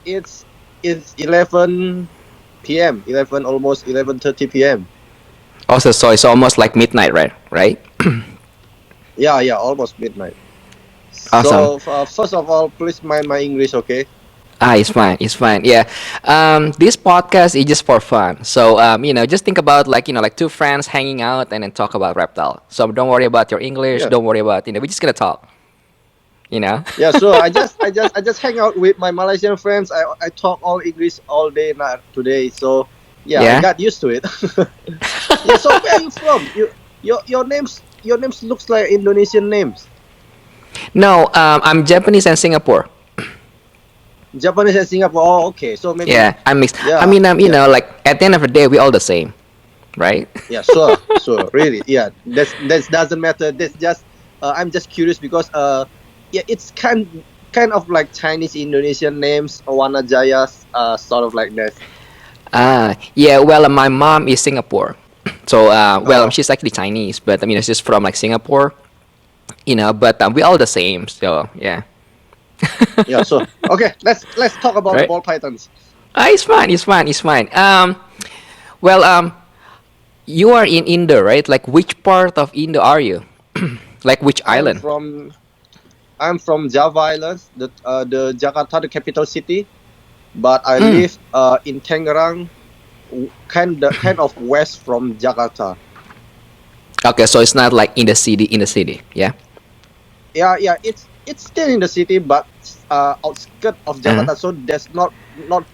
it's 11 p.m. 11 almost 11:30 p.m. Also, so it's almost like midnight, right? Right? Yeah, almost midnight. Awesome. So first of all, please mind my English, okay? It's fine. It's fine. Yeah. This podcast is just for fun. So, just think about like, like two friends hanging out and then talk about reptile. So don't worry about your English. Yeah, Don't worry about, we're just gonna talk, you know? yeah. So I just hang out with my Malaysian friends. I talk all English all day not today. So yeah, I Yeah. got used to it. Yeah. So where are you from? Your names looks like Indonesian names. No, I'm Japanese and Singapore. Japanese and Singapore. Oh, okay. So maybe, Yeah, I'm mixed. I yeah, mean, yeah, like at the end of the day, we're all the same, right? yeah. Sure. Really, yeah. That doesn't matter. That's just I'm just curious because yeah, it's kind of like Chinese Indonesian names, Wanajaya, sort of like that. Yeah. Well, my mom is Singapore, so well, Oh, she's actually Chinese, but I mean, it's just from like Singapore, But we're all the same, so yeah. yeah. So okay, let's talk about the Right? ball pythons. It's fine. It's fine. It's fine. Well, you are in Indo, right? Like, which part of Indo are you? Like, which I'm island? from I'm from Java Islands, the Jakarta, the capital city. But I Mm. live in Tangerang, kind of west from Jakarta. Okay, so it's not like in the city. In the city, yeah. Yeah, it's still in the city, but outskirts of Uh-huh. Jakarta, so there's not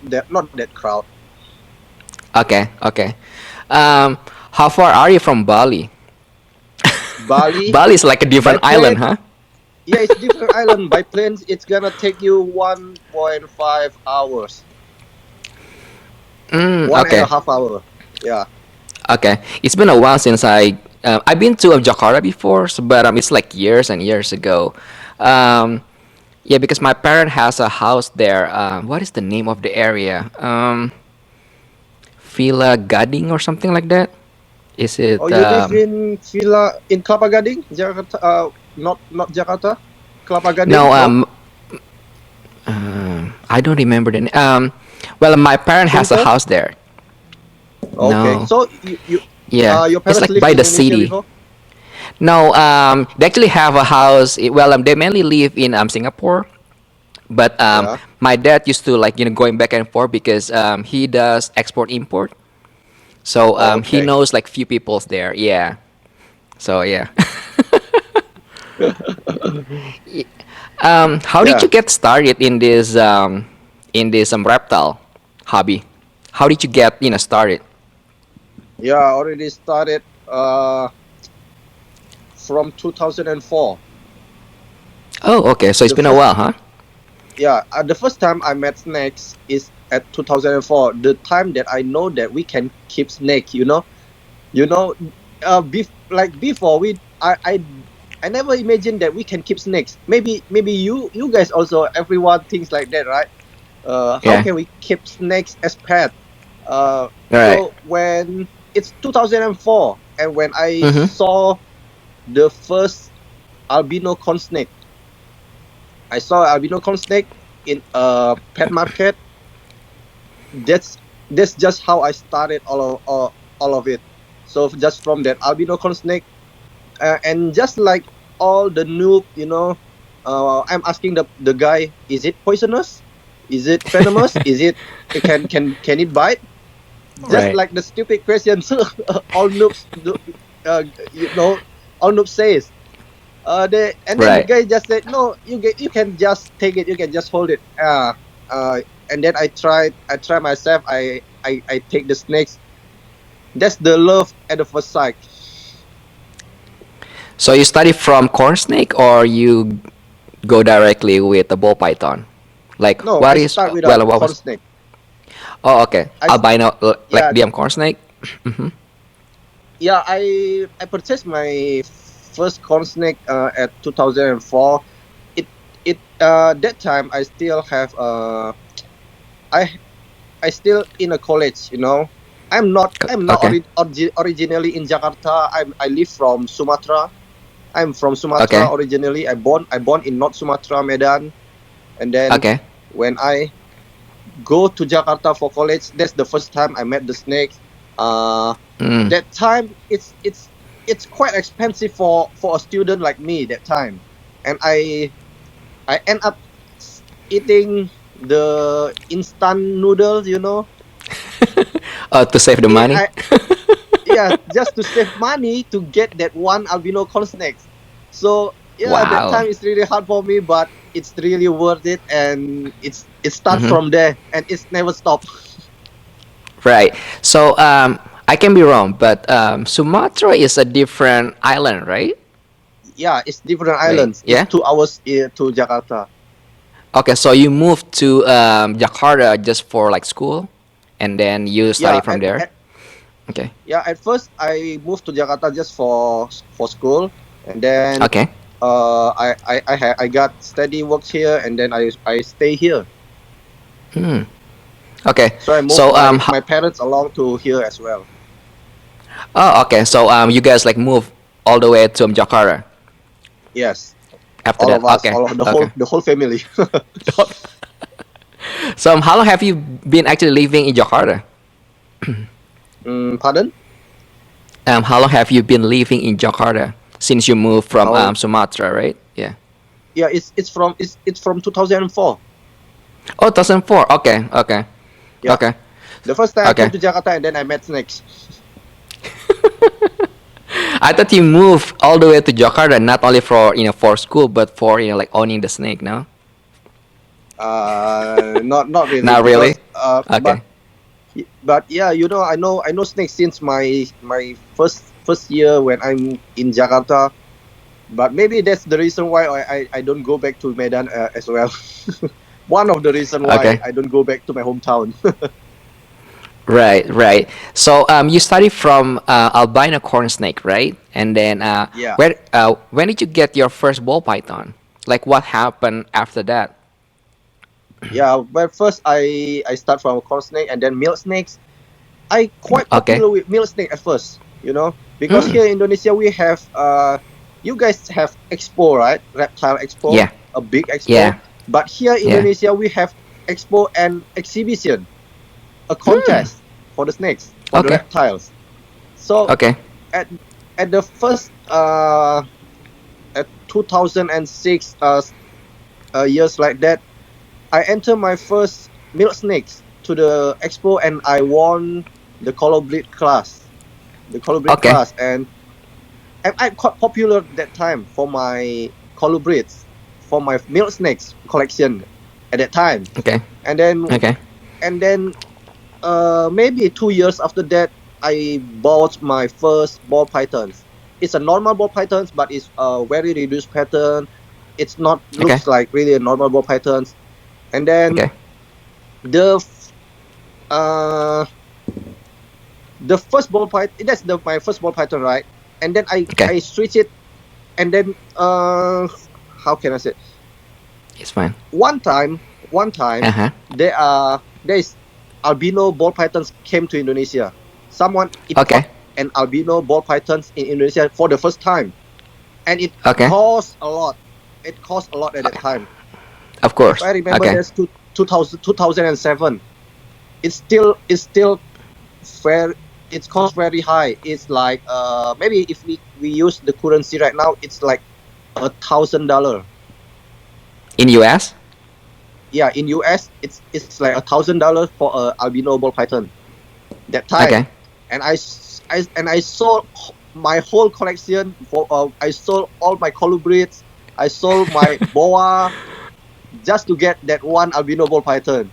that crowd. Okay. Okay. How far are you from Bali? Bali Bali is like a by different island, plane, huh? yeah, it's different island. By planes, it's gonna take you 1.5 hours, one and a Okay. half hour. Yeah. Okay. It's been a while since I've been to Jakarta before, but it's like years and years ago. Um, yeah, because my parent has a house there. What is the name of the area? Villa Gading or something like that. Is Oh, it? you live in Villa in Kelapa Gading, Jakarta? Not Jakarta. Kelapa Gading? No. No. I don't remember the name. Well, my parent has a Singapore? house there. Okay. No. So you Yeah, your it's parents like live by in the Indonesia city. before? No, they actually have a house. Well, they mainly live in Singapore, but Yeah. my dad used to like going back and forth because he does export import, so Oh, he okay. knows like few peoples there. Yeah, so yeah. Y- how did Yeah. you get started in this reptile hobby? How did you get started? Yeah, I already started from 2004. Oh, okay. So it's The been a first while, huh? Yeah, the first time I met snakes is at 2004. The time that I know that we can keep snake, you know, like before I never imagined that we can keep snakes. Maybe you guys also, everyone thinks like that, right? How Yeah. can we keep snakes as pet? All right. So when it's 2004, and when I Mm-hmm. saw the first albino corn snake, I saw albino corn snake in a pet market. That's just how I started all of it. So just from that albino corn snake, and just like all the noob, I'm asking the guy, is it poisonous? Is it venomous? Is it can it bite? Just Right. like the stupid questions all noobs do, uh, you know all noobs says. And then the Right. guy just said, no, you can just take it, you can just hold it. And then I try myself. I take the snakes. That's the love at the first sight. So you study from corn snake or you go directly with the ball python? Like No, what I is start with a well what corn was snake. oh okay I s- albino like yeah, DM corn snake? Mm-hmm. yeah. I purchased my first corn snake at 2004. That time I still have I I still in a college. I'm not Okay. originally in Jakarta. I live from Sumatra. I'm from Sumatra Okay. originally. I born in North Sumatra, Medan. And then Okay. when I go to Jakarta for college. That's the first time I met the snake. That time it's quite expensive for a student like me that time, and I end up eating the instant noodles, you know. To save the money. Yeah, just to save money to get that one albino corn snakes. So yeah, that Wow. time is really hard for me, but it's really worth it, and it starts Mm-hmm. from there, and it's never stopped. Right. So I can be wrong, but Sumatra is a different island, right? Yeah, it's different Wait, islands. It's yeah. 2 hours to Jakarta. Okay, so you moved to Jakarta just for like school, and then you study Yeah, from there. Okay. at first I moved to Jakarta just for school, and then Okay. I got steady work here, and then I stay here. Hmm. Okay. So I moved So my parents along to here as well. oh, okay. So you guys like move all the way to Jakarta Yes, after all that. of us, Okay. all of Okay. the whole family. So how long have you been actually living in Jakarta? Pardon? How long have you been living in Jakarta since you moved from How? Sumatra, right? Yeah. Yeah, it's from 2004. Oh, 2004. Okay. Okay. Yeah, Okay. the first time I came Okay. to Jakarta, and then I met snakes. I thought you moved all the way to Jakarta not only for for school but for like owning the snake. No. Not really, Not really. because Okay. but yeah, I know snakes since my first year when I'm in Jakarta. But maybe that's the reason why I don't go back to Medan as well. One of the reason why Okay. I don't go back to my hometown. Right. Right. So you studied from albino corn snake, right? And then Yeah, when did you get your first ball python? Like what happened after that? yeah. But first I start from corn snake and then milk snakes. I quite Okay. popular with milk snake at first, because Mm. here in Indonesia we have you guys have expo, right? Reptile expo, Yeah. a big expo. Yeah. But here in Yeah. Indonesia we have expo and exhibition, a Hmm. contest for the snakes, for the Okay. reptiles. So Okay. at the first at 2006 years like that, I enter my first milk snakes to the expo, and I won the color breed class, Okay. and I'm quite popular that time for my color breeds, for my milk snakes collection at that time. Okay. And then Okay. and then maybe 2 years after that, I bought my first ball pythons. It's a normal ball pythons, but it's a very reduced pattern. It's not Okay. looks like really a normal ball pythons. And then Okay. the uh the first ball python, that's my first ball python, right? And then Okay. I switch it, and then how can I say? It's fine. One time Uh huh. there's albino ball pythons came to Indonesia. Someone import Okay. an albino ball pythons in Indonesia for the first time, and it Okay. cost a lot. It cost a lot at that time. Of If course. I remember, Okay. that's 2007. It's still fair. It's cost very high. It's like maybe if we use the currency right now, it's like $1,000. In US. Yeah, in US, it's like $1,000 for a albino ball python that time. Okay. And I sold my whole collection for I sold all my colubrids. I sold my boa just to get that one albino ball python.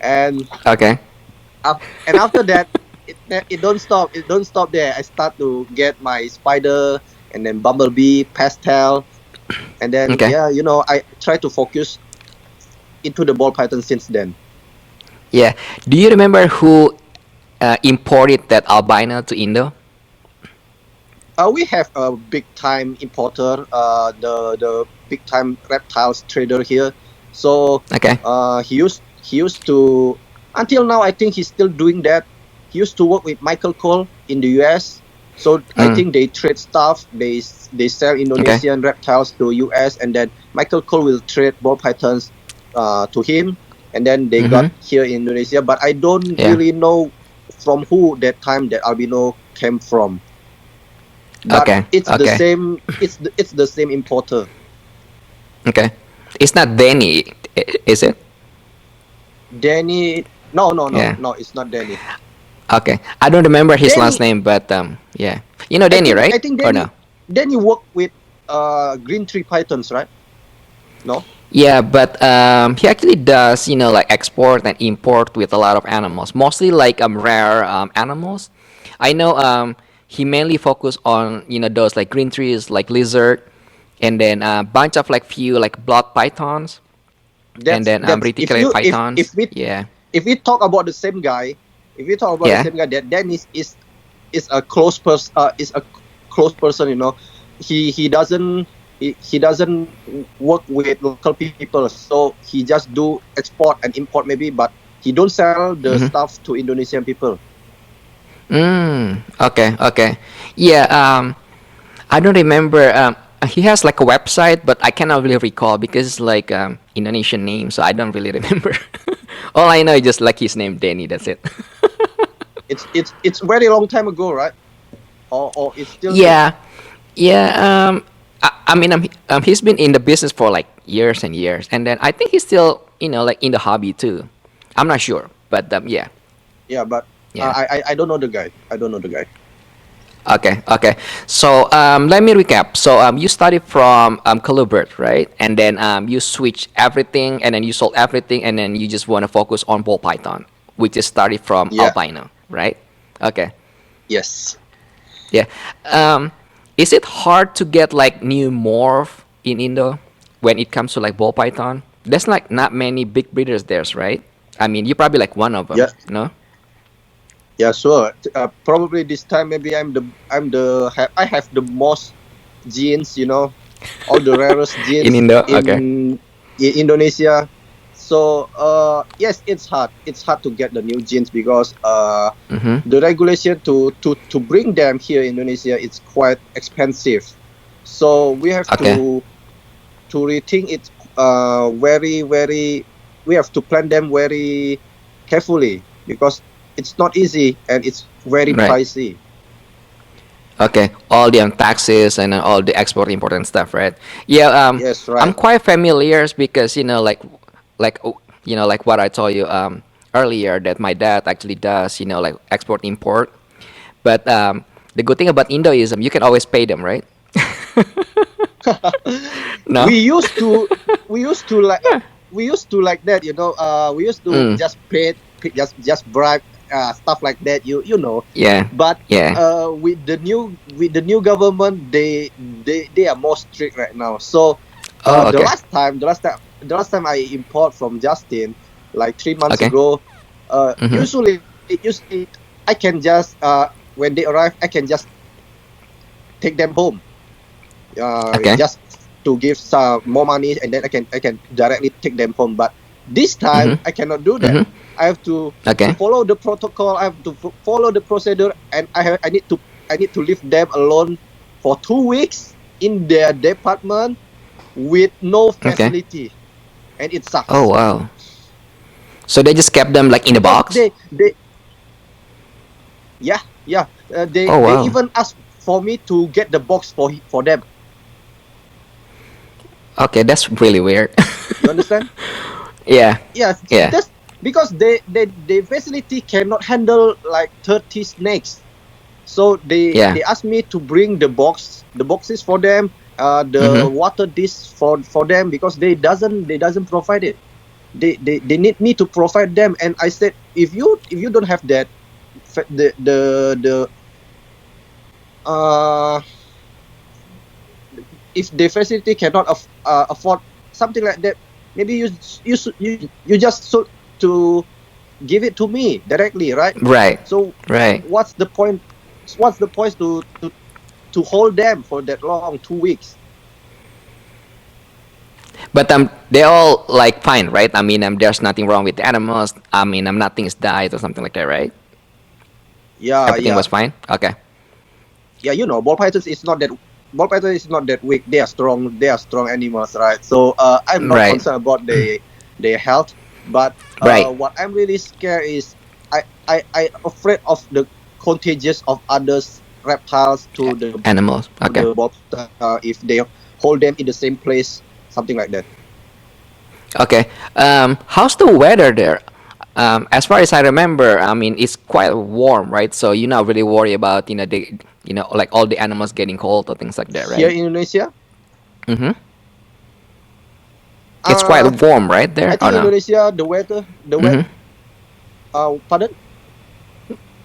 And Okay. and after that, it don't stop. It don't stop there. I start to get my spider, and then bumblebee, pastel, and then Okay. yeah, I try to focus into the ball python since then. Yeah. Do you remember who imported that albino to Indo? We have a big time importer, the big time reptiles trader here. So Okay. he used to, until now I think he's still doing that. He used to work with Michael Cole in the US. So I Mm. think they trade stuff. They sell Okay. Indonesian reptiles to US, and then Michael Cole will trade ball pythons to him. and then they got here in Indonesia. But I don't really know from who that time that albino came from. But it's the same. It's the same importer. Okay, it's not Danny, is it? Danny? No, it's not Danny. Okay, I don't remember his last name, but yeah, you know Danny, right? I think Danny. Or no? Danny worked with green tree pythons, right? No. Yeah, but he actually does, you know, like export and import with a lot of animals, mostly like rare animals. I know he mainly focus on, you know, those like green trees, like lizard, and then a bunch of like few like blood pythons, and then reticulate pythons. If we talk about the same guy, that Dennis is a close person. You know, he doesn't work with local people, so he just do export and import maybe, but he don't sell the stuff to Indonesian people. Okay. Yeah. I don't remember. He has like a website, but I cannot really recall because it's like Indonesian name, so I don't really remember. All I know is just like his name, Danny. That's it. It's very long time ago, right? Or it's still yeah. I mean, he's been in the business for like years and years, and then I think he's still, you know, like in the hobby too. I'm not sure, but yeah. Yeah, but I don't know the guy. Okay. So let me recap. So you started from Colubert, right? And then you switched everything, and then you sold everything, and then you just want to focus on ball python, which is started from albino, right? Okay. Yes. Yeah. Is it hard to get like new morph in Indo when it comes to like ball python? There's like not many big breeders there, right? I mean, you're probably like one of them, no? Yeah, sure. Probably this time maybe I have the most genes, you know, all the rarest genes in Indo. in Indonesia. So yes, it's hard. It's hard to get the new genes because the regulation to bring them here in Indonesia it's quite expensive. So we have to rethink it very. We have to plan them very carefully because it's not easy and it's very pricey. Okay, all the taxes and all the export import and stuff, right? Yeah. Yes, right. I'm quite familiar because you know, like you know, like what I told you earlier that my dad actually does, you know, like export import. But the good thing about Indo is you can always pay them, right? No. We used to like that, you know. We used to just pay, just bribe, stuff like that. You know. Yeah. But with the new government, they are more strict right now. So the last time I import from Justin, like 3 months ago, usually I can just when they arrive, I can just take them home. Just to give some more money, and then I can directly take them home. But this time I cannot do that. I have to follow the protocol. I have to follow the procedure, and I need to leave them alone for 2 weeks in their department with no facility, and it sucks. Oh wow! So they just kept them like in the box. They even asked for me to get the box for them. Okay, that's really weird. You understand? Yeah. That's because they facility cannot handle like 30 snakes, so they asked me to bring the boxes for them, the water dish for them because they doesn't provide it. They need me to provide them, and I said if you don't have that, if the facility cannot afford something like that, maybe you just to give it to me directly, right? Right. So what's the point? What's the point to hold them for that long, 2 weeks? But they're all like fine, right? I mean, there's nothing wrong with the animals. I mean, nothing is died or something like that, right? Yeah. Everything was fine. Okay. Yeah, you know, ball python is not that weak. They are strong. They are strong animals, right? So I'm not concerned about their health. But Right. what I'm really scared is I afraid of the contagious of others reptiles Animals. to Okay. the ball python if they hold them in the same place, something like that. Okay. How's the weather there? As far as I remember, I mean, it's quite warm, right? So you're not really worried about, like all the animals getting cold or things like that, Here right? in Indonesia, Mm-hmm. It's quite uh, warm, right I there? Oh think no. Indonesia the weather. Mm-hmm. Pardon?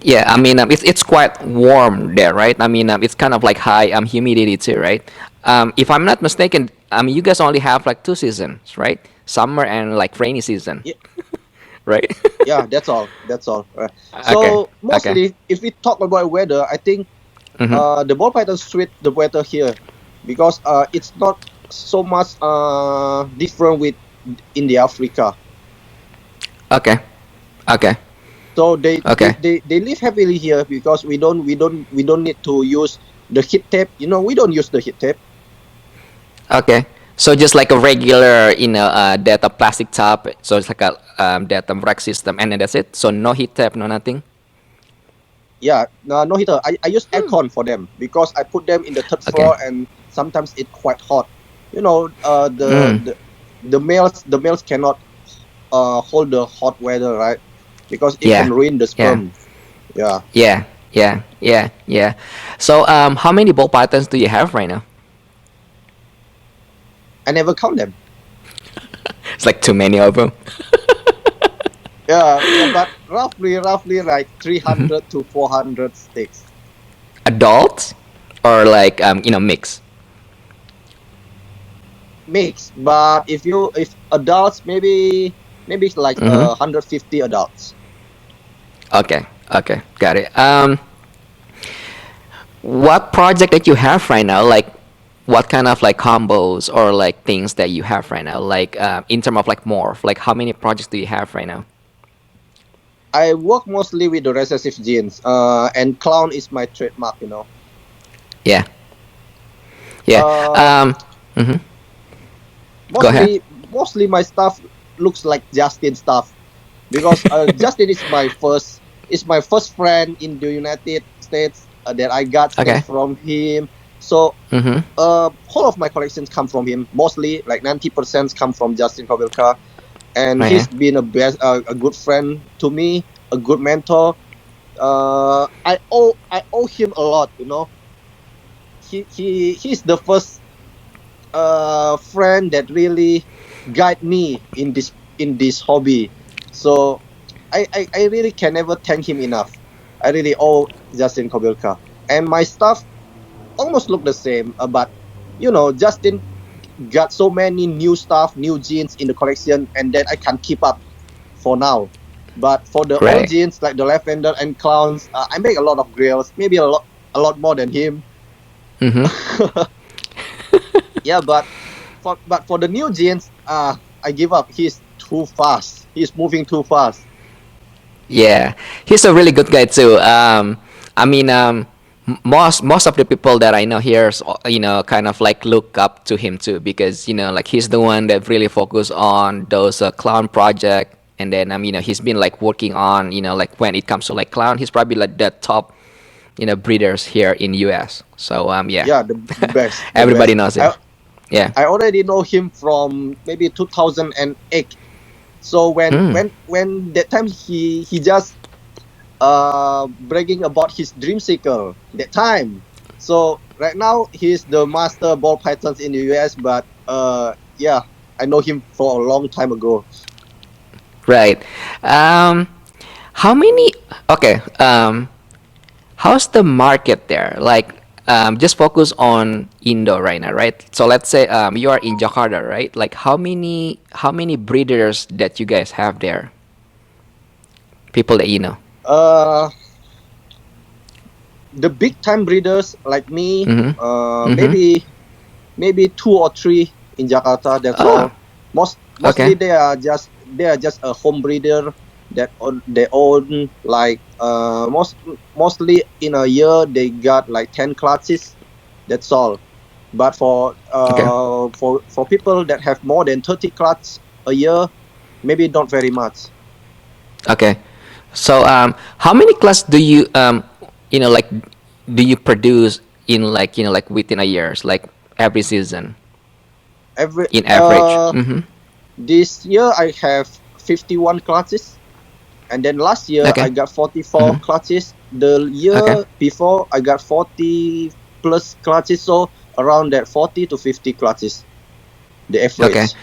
Yeah, I mean, it's quite warm there, right? I mean, it's kind of like high humidity too, right? If I'm not mistaken, you guys only have like two seasons, right? Summer and like rainy season, Yeah, right? yeah, that's all. That's all. Okay, So okay. mostly, if we talk about weather, I think Mm-hmm. the ball python suit the weather here because it's not so much different with in the Africa. Okay, okay, So they, they, okay, they, they live happily here because we don't need to use the heat tape. We don't use the heat tape. okay. So just like a regular, data plastic top. So it's like a data rack system, and then that's it. So no heat tap, no nothing. Yeah, no heater. I use aircon for them because I put them in the third Okay. floor and sometimes it's quite hot. Mm. The males cannot hold the hot weather, right? Because it Yeah, can ruin the yeah. sperm. Yeah, Yeah, yeah, yeah, yeah. So, how many ball pythons do you have right now? I never count them. It's like too many of them. Yeah, but roughly like 300 to 400 sticks. Adults or like mix. Mix, but if adults, maybe it's like Mm-hmm. 150 adults. Okay, okay, got it. What project that you have right now? Like, what kind of like combos or like things that you have right now? Like, in terms of like morph, like how many projects do you have right now? I work mostly with the recessive genes, and clown is my trademark. Yeah, yeah. Uh, Um, mm-hmm. Go ahead. mostly my stuff looks like Justin stuff because Justin is my first friend in the United States that I got snakes Okay. from him. So Mm-hmm. whole of my collections come from him. Mostly like 90% come from Justin Kobylka, and Okay. he's been a good friend to me, a good mentor. I owe him a lot. He's the first friend that really guide me in this hobby. So I really can never thank him enough. I really owe Justin Kobylka, and my stuff almost look the same. But Justin got so many new stuff, new genes in the collection, and then I can't keep up for now. But for the old Right. genes like the lavender and clowns, I make a lot of grails, maybe a lot more than him. Mm-hmm. Yeah, but for the new genes, I give up. He's too fast. He's moving too fast. Yeah, he's a really good guy too. I mean, most of the people that I know here, kind of like look up to him too because like he's the one that really focus on those clown project, and then he's been like working on like when it comes to like clown, he's probably like the top breeders here in U.S. So yeah, Yeah, the best, the everybody best. knows him. I Yeah. I already know him from maybe 2008. So when Mm. when when that time he just bragging about his dream seeker that time. So right now he's the master ball pythons in the US, but yeah, I know him for a long time ago. Right. Um, how many? Okay. How's the market there? Like, just focus on Indo right now, right? So let's say you are in Jakarta, right? Like, how many breeders that you guys have there? People that you know. Uh, the big time breeders like me, Mm-hmm. Mm-hmm. maybe two or three in Jakarta. That's Oh, all. Mostly okay. they are just a home breeder they own like mostly in a year they got like 10 classes. That's all. But for Okay. uh for for people that have more than 30 classes a year, maybe not very much. Okay. So how many class do you like do you produce in like like within a years, like every season Every in average? Mm-hmm. This year I have 51 clutches, and then last year I Okay. got 44 Mm-hmm. clutches. The Okay. year before I got 40 plus clutches, so around that 40 to 50 clutches, the Okay. average.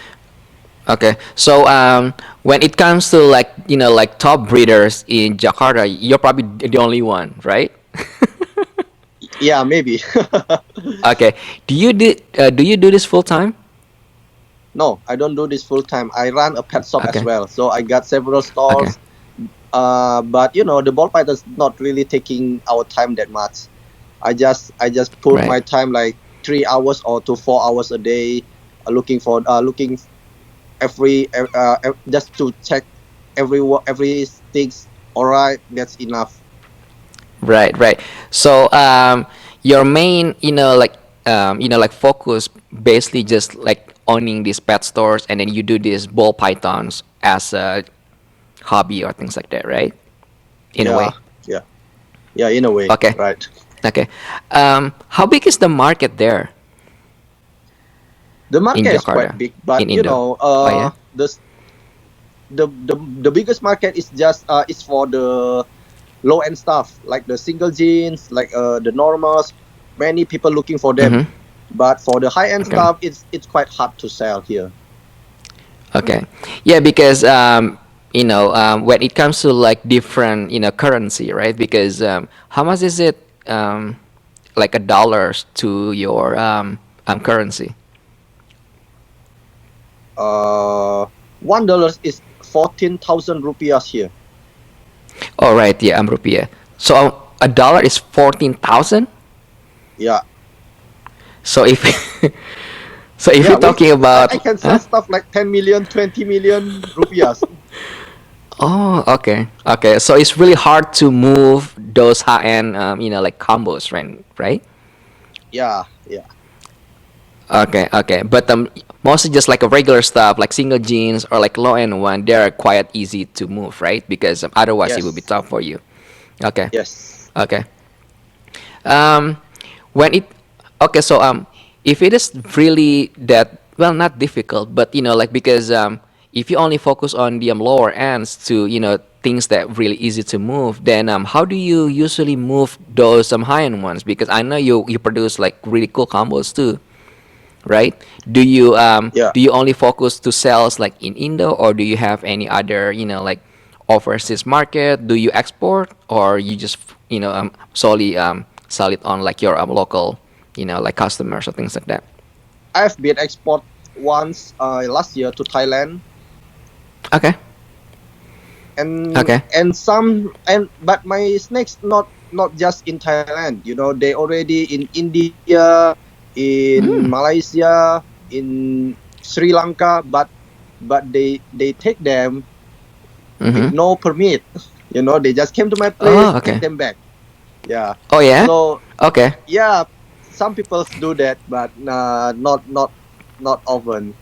Okay. So when it comes to like like top breeders in Jakarta, you're probably the only one, right? Yeah, maybe. Okay. Do you do this full time? No, I don't do this full time. I run a pet shop as Okay. well, so I got several Okay. stalls. But the ball python's not really taking our time that much. I just put Right. my time like 3 hours or to 4 hours a day, looking just to check everything's all right. That's enough. Right, right. So your main, like focus basically just like owning these pet stores, and then you do these ball pythons as a hobby or things like that, right? In a Yeah, way. yeah, yeah. In a way, Okay, right. okay. How big is the market there The in market is quite Jakarta, big, but in Indo? Oh yeah. the biggest market is for the low end stuff like the single jeans, like the normals. Many people looking for them, Mm-hmm. but for the high end Okay. stuff, it's quite hard to sell here. Okay. Yeah, because when it comes to like different currency, right? Because how much is it like a dollars to your currency? Uh, $1 is 14,000 rupiahs here. Oh right, yeah, rupiah. So a dollar is 14,000. Yeah, So if so if yeah. you're Which talking I about, can sell huh? stuff like 10 million, 20 million rupiahs. Oh, okay, okay. So it's really hard to move those high end, like combos, right? Right. Yeah, yeah, Okay, okay. But mostly just like a regular stuff, like single jeans or like low end one, they're quite easy to move, right? Because otherwise it would be yes, tough for you. Okay, yes. okay. Um, when it okay, so if it is really that well, not difficult, but like because if you only focus on the lower ends to things that really easy to move, then how do you usually move those high end ones? Because I know you produce like really cool combos too, right? Yeah. Do you only focus to sales like in Indo, or do you have any other like overseas market? Do you export, or you just solely sell it on like your local like customers or things like that? I've been export once last year to Thailand, Okay, and okay. but my snakes not just in Thailand. They already in India, in Mm. Malaysia, in Sri Lanka, but they take them with Mm-hmm. no permit. They just came to my place, Oh, take okay. them back. Yeah. Oh yeah. So Okay. yeah, some people do that, but not often.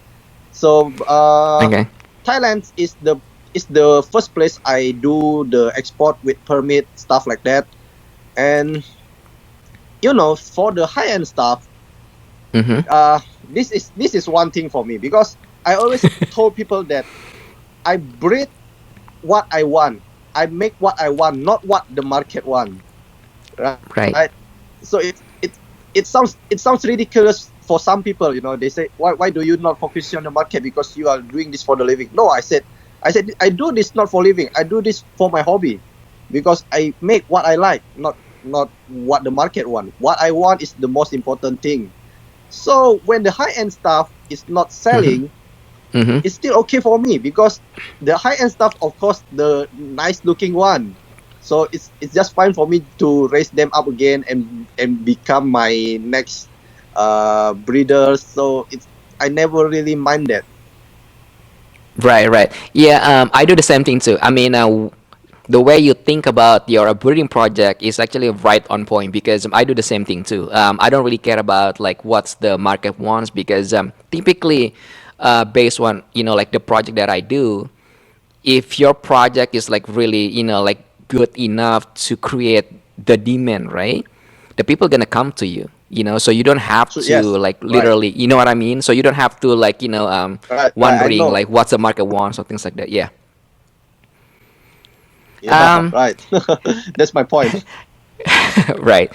So Okay. Thailand is the first place I do the export with permit stuff like that. And for the high end stuff, Mm-hmm. this is one thing for me, because I always told people that I breed what I want, I make what I want, not what the market want, right? Right. So it sounds ridiculous for some people. They say, why do you not focus on the market, because you are doing this for the living? No, I said I do this not for living, I do this for my hobby, because I make what I like, not what the market want. What I want is the most important thing. So when the high end stuff is not Mm-hmm. selling, Mm-hmm. it's still okay for me, because the high end stuff, of course, the nice looking one. So it's just fine for me to raise them up again and become my next breeder. So I never really mind that. Right, right. Yeah, I do the same thing too. I mean, the way you think about your breeding project is actually right on point because I do the same thing too. I don't really care about like what's the market wants because typically, based on like the project that I do. if your project is like really, like good enough to create the demand, right? The people gonna come to you, so you don't have So to yes, like right, literally, you know what I mean? So you don't have to like, right. I wondering know. like what's the market wants or things like that. Yeah. Yeah, Um, right. That's my point. right.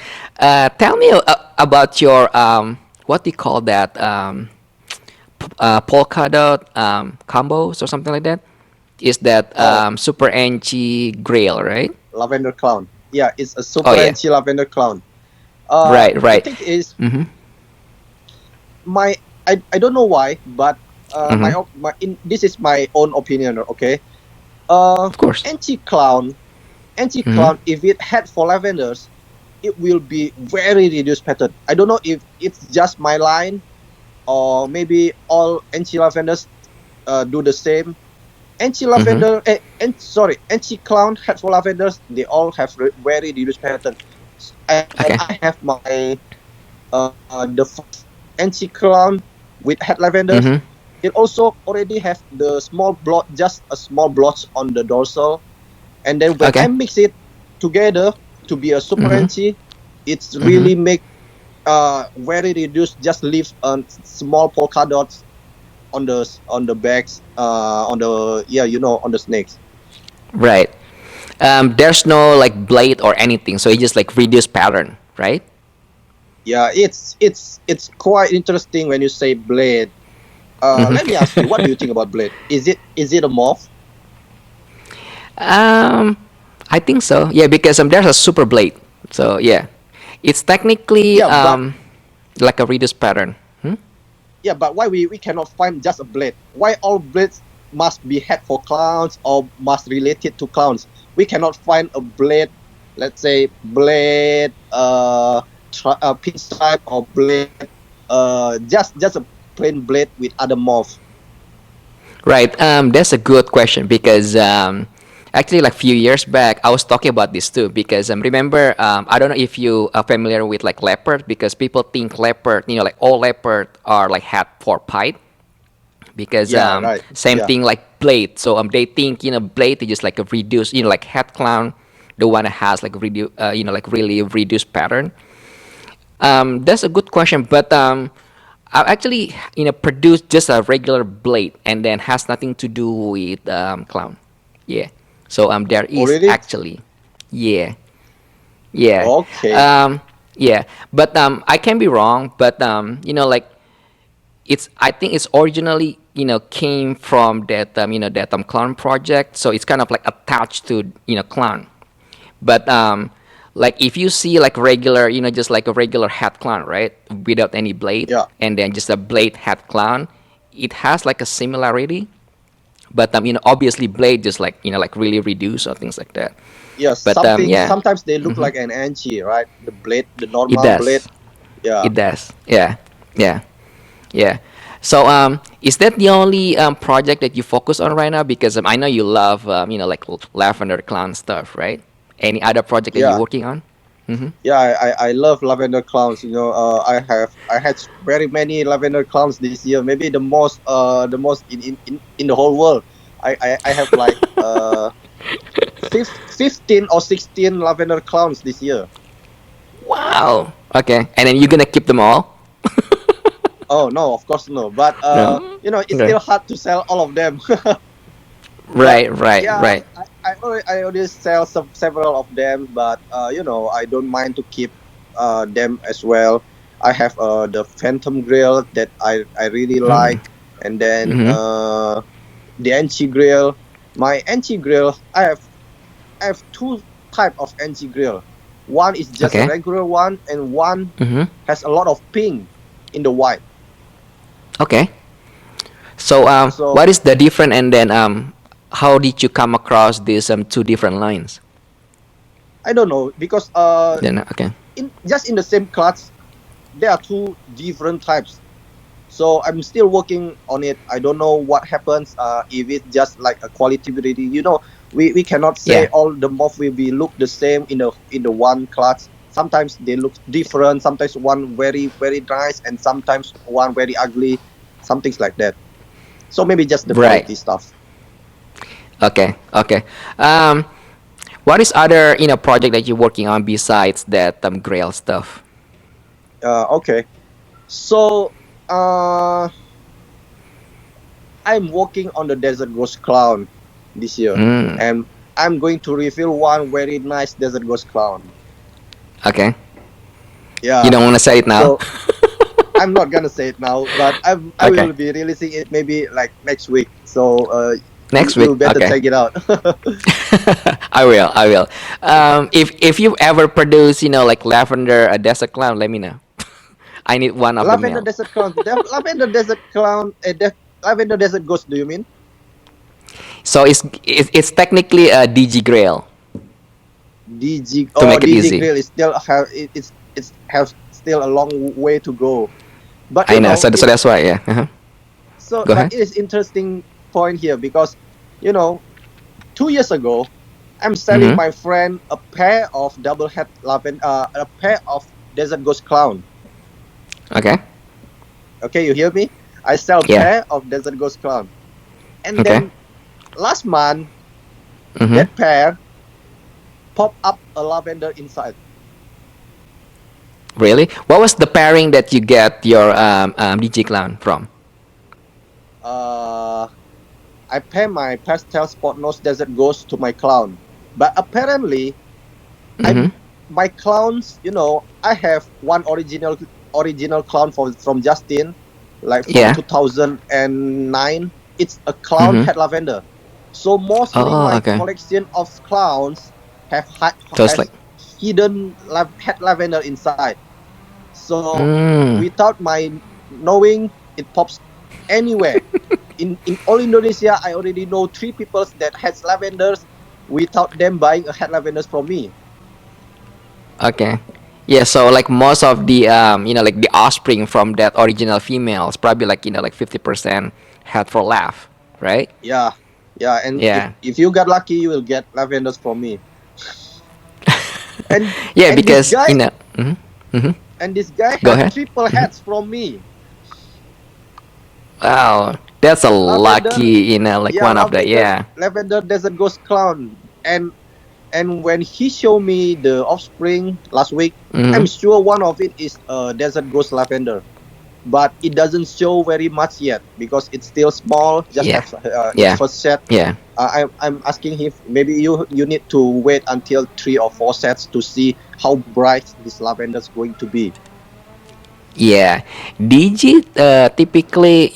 Tell me about your what do you call that? Polka dot combos or something like that. Is that Oh, super NG Grail, right? lavender clown. Yeah, it's a Oh super yeah. anti lavender clown. Right, The right. thing is, Mm-hmm. my I don't know why, but Mm-hmm. this is my own opinion. Okay. Of course. Anti clown, anti Mm-hmm. clown. If it had for lavenders, it will be very reduced pattern. I don't know if it's just my line or maybe all anti lavenders do the same. Anti Mm-hmm. lavender, anti clown had for lavenders. They all have very reduced pattern, and Okay. I have my the first anti clown with head lavenders. Mm-hmm. It also already have the small blot, just a small blotch on the dorsal, and then when I Okay. mix it together to be a super Mm-hmm. anti, it's Mm-hmm. really make very reduced. Just leave small polka dots on the backs, on the on the snakes. Right. There's no like blade or anything, so it just like reduce pattern, right? Yeah, it's quite interesting when you say blade. Let me ask you, what do you Mm-hmm. think about blade? Is it a morph? um, I think so. Yeah, because there's a super blade, so yeah, it's technically Yeah, but like a reduce pattern. Hmm? why we cannot find just a blade? Why all blades must be had for clowns or must related to clowns? We cannot find a blade, let's say blade, pinstripe or blade, just a plain blade with other morph. Right. That's a good question because actually, like few years back, I was talking about this too. Because remember, I don't know if you are familiar with like leopard, because people think leopard, like all leopard are like had for pipe. Because Yeah, right. same Yeah. thing like blade. So they think blade is just like a reduce, like head clown, the one that has like reduce, like really reduced pattern. That's a good question, but I actually produced just a regular blade, and then has nothing to do with clown. Yeah. So there Oh, is really? actually, yeah, yeah, Okay. um, yeah. But I can be wrong. But like it's I think it's originally came from that that clown project. So it's kind of like attached to clown. But like if you see like regular, just like a regular hat clown, right, without any blade, Yeah. and then just a blade hat clown, it has like a similarity. But obviously blade just like like really reduce or things like that. Yes. But yeah, Sometimes they look hmm like an anchi, right? The blade, the it normal blade. does. Yeah. It does. Yeah, yeah, yeah. So is that the only project that you focus on right now? Because I know you love like lavender clown stuff, right? Any other project that you're Yeah. working on? Mm-hmm. Yeah, I love lavender clowns. I had very many lavender clowns this year. Maybe the most in the whole world. I have like 15 or 16 lavender clowns this year. Wow. Okay. And then you're gonna keep them all? Oh no, of course no. But No. it's Okay. still hard to sell all of them. But Right. Right. yeah, Right. I already sell several of them. But I don't mind to keep them as well. I have the Phantom Grill that I really Mm. like, and then Mm-hmm. the Anchi Grill. My Anchi Grill, I have two type of Anchi Grill. One is just a Okay. regular one, and one Mm-hmm. has a lot of pink in the white. Okay. So So what is the difference? And then how did you come across these two different lines? I don't know because Then okay. in the same class there are two different types. So I'm still working on it. I don't know what happens if it's just like a quality breeding. We cannot say Yeah. all the moth will be look the same in the one class. Sometimes they look different. Sometimes one very very nice, and sometimes one very ugly. Some things like that. So maybe just the Right. quality stuff. Okay, okay. Um, what is other project that you're working on besides that Grail stuff? Okay. So, uh, I'm working on the Desert Ghost Clown this year, Mm, and I'm going to reveal one very nice Desert Ghost Clown. okay. You Yeah. don't want to say it now? So I'm not gonna say it now, but I Okay. will be releasing it maybe like next week. So Next week. you better Okay. check it out. I will. I will. If you ever produce, like lavender a desert clown, let me know. I need one of the Lavender male. Desert Clown, Lavender Desert Clown, Lavender Desert Ghost. Do you mean So it's technically a DG Grail DG? to Oh, make it DG easy. Grill is still have it's have still a long way to go. But I know. So that's why. Yeah. Uh-huh. Go but ahead. it is interesting point here because you know 2 years ago I'm selling Mm-hmm. my friend a pair of double head lavender, a pair of Desert Ghost Clown. Okay. Okay, you hear me? I sell a Yeah. pair of Desert Ghost Clown, and Okay. then last month Mm-hmm. that pair pop up a lavender inside. Really? What was the pairing that you get your DG clown from? Uh, I pair my pastel spot nose Desert Ghost to my clown, but apparently Mm-hmm. I'm my clowns. I have one original clown from Justin, like from Yeah. 2009. It's a clown Mm-hmm. head lavender. So mostly Oh, my okay. collection of clowns So it's like. has hidden head lavender inside. So Mm. without my knowing, it pops anywhere. In all Indonesia, I already know three people that has lavenders without them buying a head lavenders from me. Okay. Yeah, so like most of the like the offspring from that original female is probably like like 50% had for laugh, right? Yeah, yeah. And Yeah. if you got lucky, you will get lavenders from me. And Yeah, and this because guy hmm and this guy go have ahead. triple Hmm. heads from me. Wow, that's a Lavender, lucky, like yeah, one of the yeah. lavender desert ghost clown. And when he showed me the offspring last week, Hmm. I'm sure one of it is a desert ghost lavender, but it doesn't show very much yet because it's still small. Just Yeah. have its Yeah. first set. Yeah. I'm asking him maybe you need to wait until 3 or 4 sets to see how bright this lavender is going to be. Yeah. DG typically,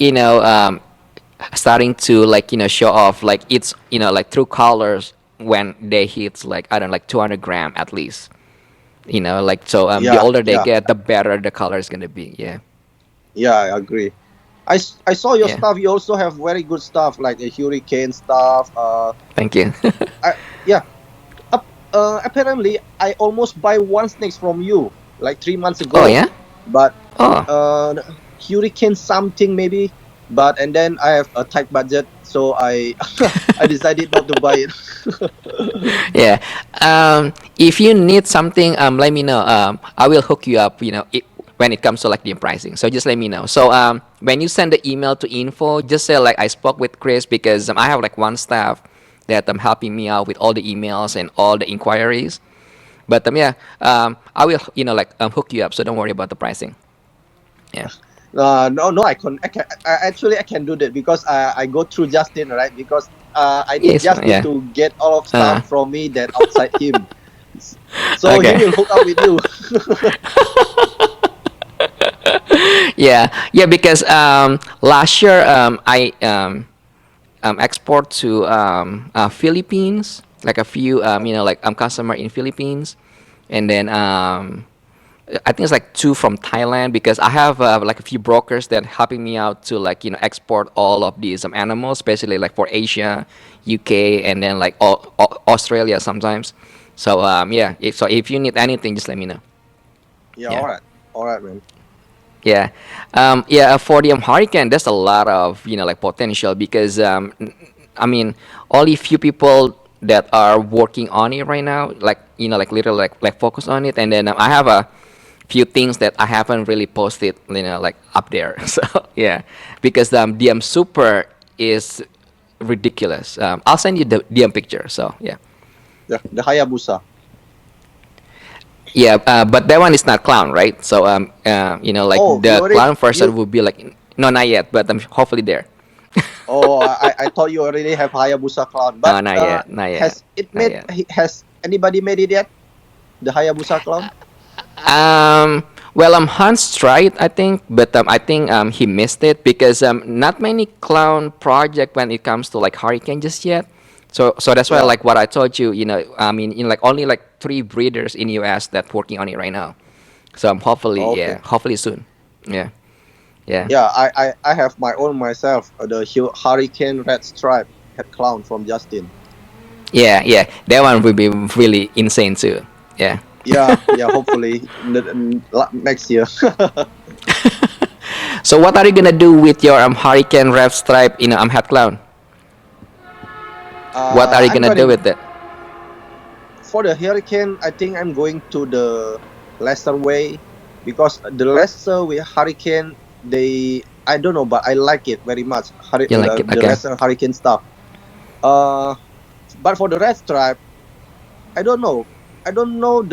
starting to like show off like it's like true colors when they hit like I don't know, like 200 gram at least. Like so the Yeah, older they yeah, get, the better the color is gonna be. Yeah. yeah. I agree. I saw your Yeah. stuff. You also have very good stuff like a hurricane stuff. Thank you. I, yeah. Apparently, I almost buy one snakes from you like 3 months Oh ago, yeah. but Oh. uh, hurricane something maybe. But and then I have a tight budget, so I I decided not to buy it. Yeah. If you need something, let me know. I will hook you up. When it comes to like the pricing. So just let me know. So when you send the email to info, just say like I spoke with Chris because I have like one staff that helping me out with all the emails and all the inquiries. But yeah, I will like hook you up. So don't worry about the pricing. Yeah. No, I can do that because I go through Justin, right? Because I need Yes. Justin Yeah. to get all of Uh, stuff from me that outside him. So he okay. will hook up with you. Yeah. Yeah. Because last year I export to Philippines, like a few like customer in Philippines, and then I think it's like two from Thailand because I have like a few brokers that helping me out to like export all of these animals, especially like for Asia, UK, and then like Australia sometimes. So yeah, if you need anything, just let me know. Yeah, Yeah. all right, man. Yeah, yeah. For the hurricane, there's a lot of like potential because I mean, only few people that are working on it right now, like like literally like focus on it, and then I have a few things that I haven't really posted, like up there. So yeah, because DM Super is ridiculous. I'll send you the DM picture. So yeah. The Hayabusa. Yeah, but that one is not clown, right? So like Oh, you the already clown version you. would be like no, not yet, but I'm hopefully there. Oh, I thought you already have Hayabusa clown, No, but not yet, not yet, has it not made? yet. Has anybody made it yet? The Hayabusa clown? Um, well, Hans tried, I think, but I think he missed it because not many clown project when it comes to like hurricane just yet. So that's why Yeah. like what I told you, I mean, in like only like 3 breeders in US that working on it right now. So hopefully, Okay. yeah, hopefully soon. Yeah, yeah. Yeah, I have my own myself, the Hurricane Red Stripe Head Clown from Justin. Yeah, yeah, that one will be really insane too. Yeah. Yeah, hopefully next year. So what are you gonna do with your Hurricane Rev Stripe Hat Clown? What are you I'm gonna do gonna with it? for the Hurricane. I think I'm going to the lesser way because the lesser with Hurricane, I don't know, but I like it very much. You like it? The Okay. lesser Hurricane stuff. Uh, but for the Red Stripe, I don't know. I don't know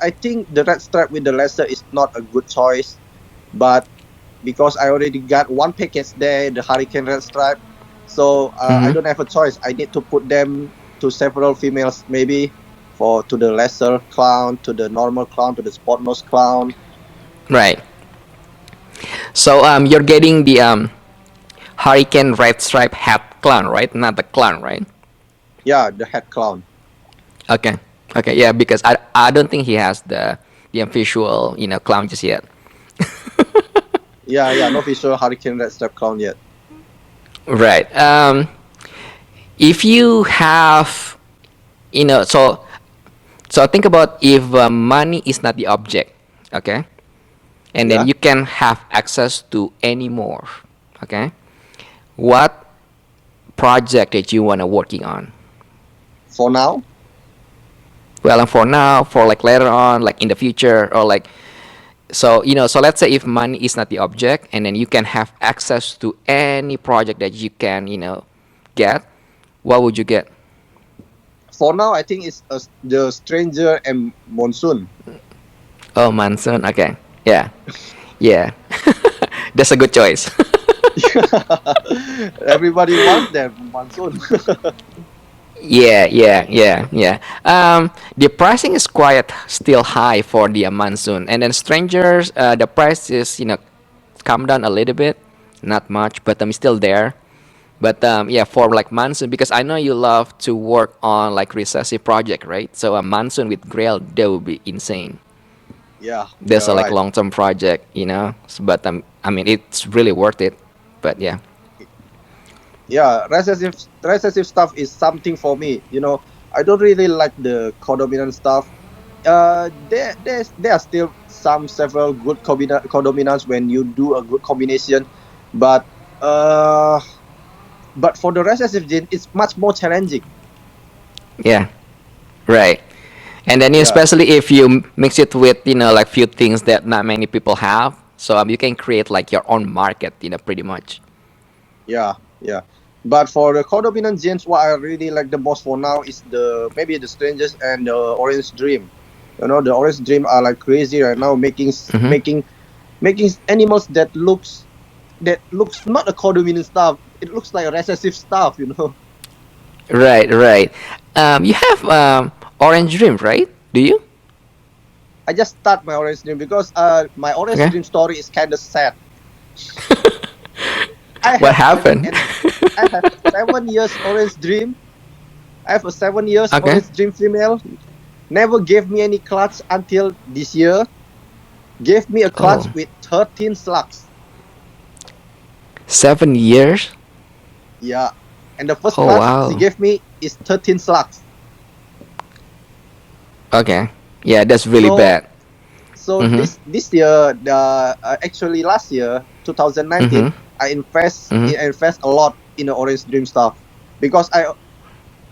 I think the Red Stripe with the lesser is not a good choice, but because I already got one package there, the Hurricane Red Stripe, so I Mm-hmm. don't have a choice. I need to put them to several females, maybe to the lesser clown, to the normal clown, to the spot nose clown. Right. So you're getting the Hurricane Red Stripe Hat Clown, right? Not the clown, right? Yeah, the head clown. Okay. Okay. Yeah, because I don't think he has the visual clown just yet. Yeah, no visual Hurricane Red Stripe clown yet. Right. If you have so think about if money is not the object, okay, and then Yeah, you can have access to any more, okay. What project that you wanna working on? for now. Well, and for now, for like later on, like in the future, or like so let's say if money is not the object, and then you can have access to any project that you can get, what would you get? For now, I think it's the Stranger and Monsoon. Oh, Manson. Okay. Yeah. Yeah. That's a good choice. Everybody wants them, Monsoon. Yeah, yeah, yeah, yeah. The pricing is quite still high for the monsoon, and then strangers, the price is come down a little bit, not much, but I'm still there. But yeah, for like monsoon, because I know you love to work on like recessive project, right? So a monsoon with Grail, that would be insane. Yeah, There's you're a like right. long term project, but I mean it's really worth it. But yeah. Yeah, recessive stuff is something for me. I don't really like the codominant stuff. There are still several good codominants when you do a good combination, but uh, but for the recessive gene, it's much more challenging. Yeah, right. And then Yeah, especially if you mix it with like few things that not many people have, so you can create like your own market, pretty much. yeah. But for the codominant genes, what I really like the most for now is maybe the strangers and the orange dream. The orange dream are like crazy right now, Hmm. making animals that looks not a codominant stuff. It looks like a recessive stuff. Right, right. You have Orange Dream, right? Do you? I just start my orange dream because my orange Okay. dream story is kind of sad. I What have happened? I have 7 years orange dream. I have a 7 years Okay. orange dream female. Never gave me any clutch until this year. Gave me a clutch Oh, with 13 slugs. 7 years? Yeah. And the first Oh clutch she wow. gave me is 13 slugs. Okay. Yeah, that's really So bad. so Mm-hmm. this year, actually last year, 2019, Mm-hmm. I Mm-hmm. invest a lot in the orange dream stuff because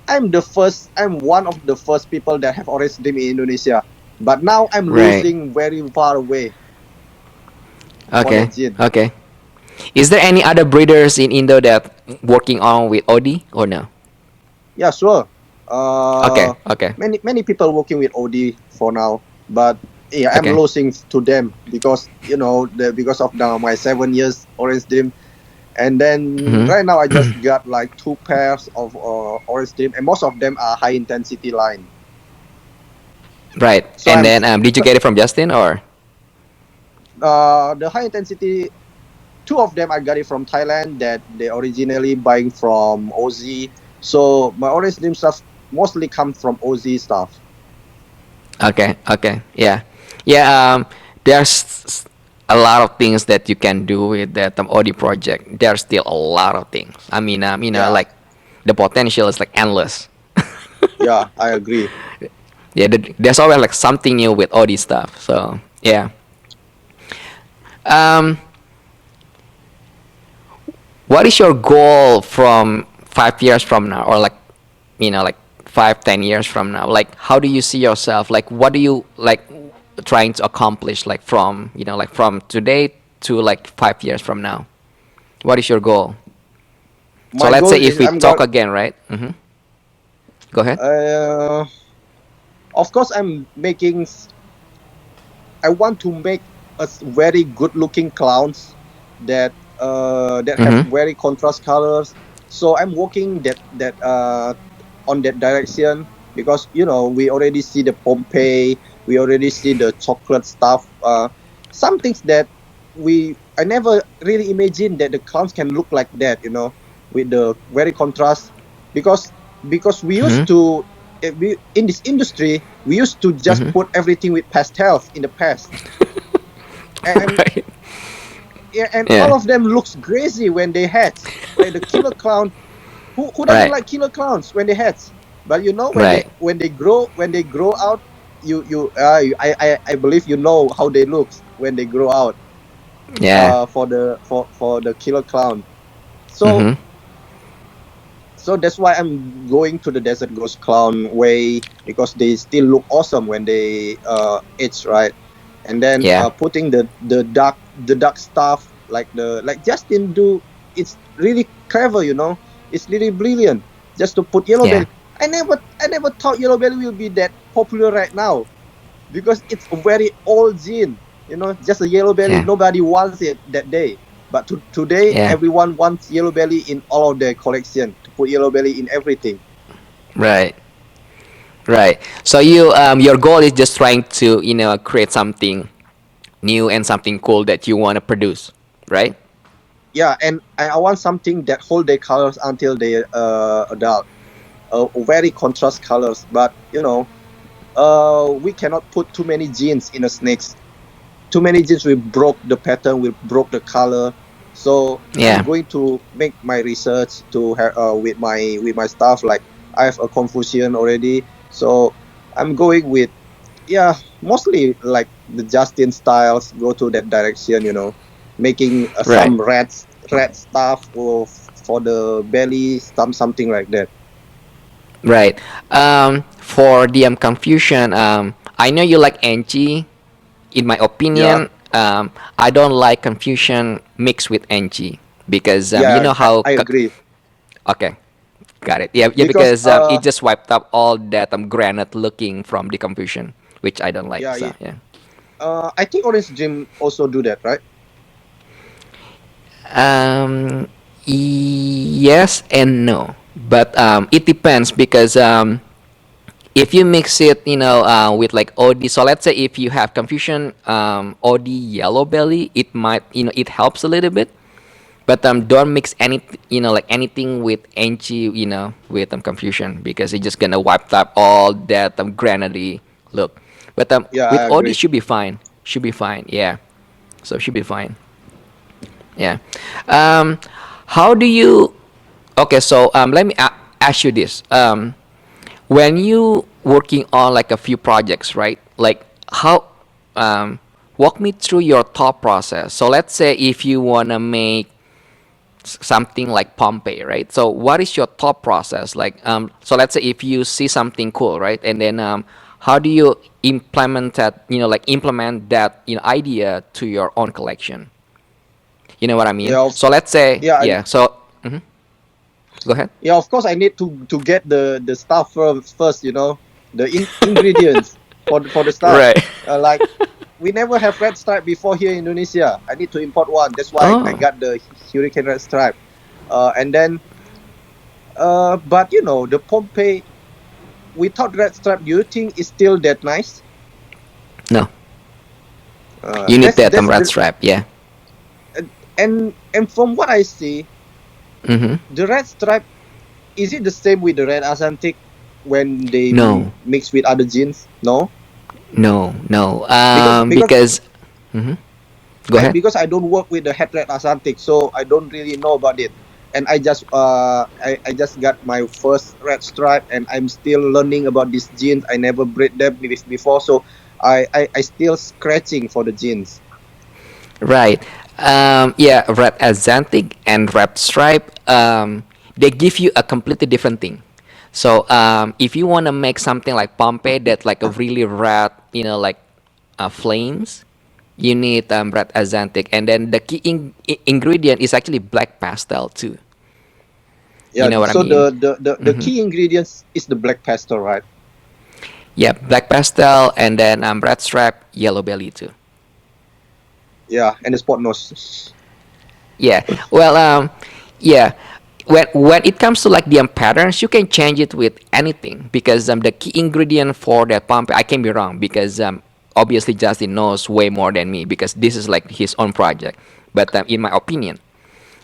I'm one of the first people that have orange dream in Indonesia. But now I'm Right. losing very far away for Okay. that gene. Okay. Is there any other breeders in Indo that working on with OD or no? Yeah, sure. Okay, Uh, okay, many people working with OD for now, but yeah, I'm okay. losing to them because because of now my 7 years orange dream, and then Hmm. right now I just got like two pairs of orange dream, and most of them are high intensity line. Right. So And I'm then did you get it from Justin or? the high intensity. Two of them I got it from Thailand that they originally buying from OZ. So my orange dream stuff mostly come from OZ stuff. Okay, okay, yeah, yeah. There's a lot of things that you can do with that OD project. There's still a lot of things. I mean, Yeah, like the potential is like endless. yeah, I agree. Yeah, there's always like something new with OD stuff. So yeah. Um, what is your goal from 5 years from now, or like, like 5, 10 years from now? Like, how do you see yourself? Like, what do you like trying to accomplish? Like from like from today to like 5 years from now. What is your goal? So My let's goal say if is we talk again, right? Go ahead. uh, of course I want to make very good looking clowns that have Mm-hmm. very contrast colors. So I'm working that on that direction because we already see the Pompeii, we already see the chocolate stuff. Some things that I never really imagined that the clowns can look like that. With the very contrast because we used Mm-hmm. to in this industry we used to just Mm-hmm. put everything with pastels in the past, and Right. yeah, and all Yeah. of them looks crazy when they hatch. Like the killer clown, who doesn't Right. like killer clowns when they hatch? But Right. when they grow out, I believe how they look when they grow out. Yeah. For the killer clown. So Mm-hmm. that's why I'm going to the desert ghost clown way because they still look awesome when they age, right? And then Yeah. putting the dark stuff like Justin do, it's really clever, it's really brilliant just to put yellow Yeah. belly. I never thought yellow belly will be that popular right now because it's a very old gene, just a yellow belly. Yeah. Nobody wants it that day. But today, Yeah. everyone wants yellow belly in all of their collection to put yellow belly in everything. Right. Right. So your goal is just trying to create something new and something cool that you want to produce, right? Yeah, and I want something that hold their colors until they adult. Very contrast colors, but we cannot put too many genes in a snakes. Too many genes will broke the pattern, will broke the color. So I'm Yeah. going to make my research to have with my staff. Like I have a confusion already, so I'm going with mostly like the Justin styles. Go to that direction, making Right. some red stuff for the belly, something like that. Right. For the confusion, I know you like NG. In my Yeah, opinion, I don't like confusion mixed with NG because you yeah, know how. I agree Okay, got it. Yeah, yeah. because Because it just wiped up all that granite looking from the confusion, which I don't like. yeah, So yeah. I think Orange Gym also do that, right? Um, yes and no, but it depends because if you mix it, with like OD. So let's say if you have confusion, OD yellow belly, it might, it helps a little bit. But don't mix any, like anything with NG, with confusion because it's just gonna wipe up all that granary look. But Yeah, with I OD agree. should be fine. Should be fine. Yeah. So should be fine. Yeah. Um, how do you? Okay, so let me ask you this. When you working on like a few projects, right? Like how? Um, walk me through your thought process. So let's say if you wanna make something like Pompeii, right? So what is your thought process? Like, so let's say if you see something cool, right? And then how do you implement that? Like implement that idea to your own collection. You know what I mean? Yeah, So let's say, yeah, yeah. So mhm. Go ahead. yeah. Of course, I need to get the stuff first. The ingredients for the stuff. Right. Like we never have red stripe before here in Indonesia. I need to import one. That's why I Oh got the hurricane red stripe. And then but the Pompey without red stripe, do you think is still that nice? no, you need that That's red the stripe. Yeah. and from what I see, Mm-hmm. the red stripe, is it the same with the red Atlantic when they No, mix with other genes? No, no, no. because Because mhm. Go ahead. because I don't work with the head red Atlantic, so I don't really know about it. And I just got my first red stripe, and I'm still learning about these genes. I never bred them before, so I still scratching for the genes. Right. Yeah, red Atlantic and red stripe. They give you a completely different thing. So if you want to make something like Pompeii that like a really red, like flames, you need red Atlantic, and then the key ingredient is actually black pastel too. You Yeah, know what I so mean? the Hmm. key ingredients is the black pastel, right? Yeah, black pastel, and then red stripe, yellow belly too. Yeah, and the spot nose. Yeah. Well, yeah. When it comes to like the patterns, you can change it with anything because the key ingredient for that pump, I can be wrong because obviously Justin knows way more than me because this is like his own project. But in my opinion,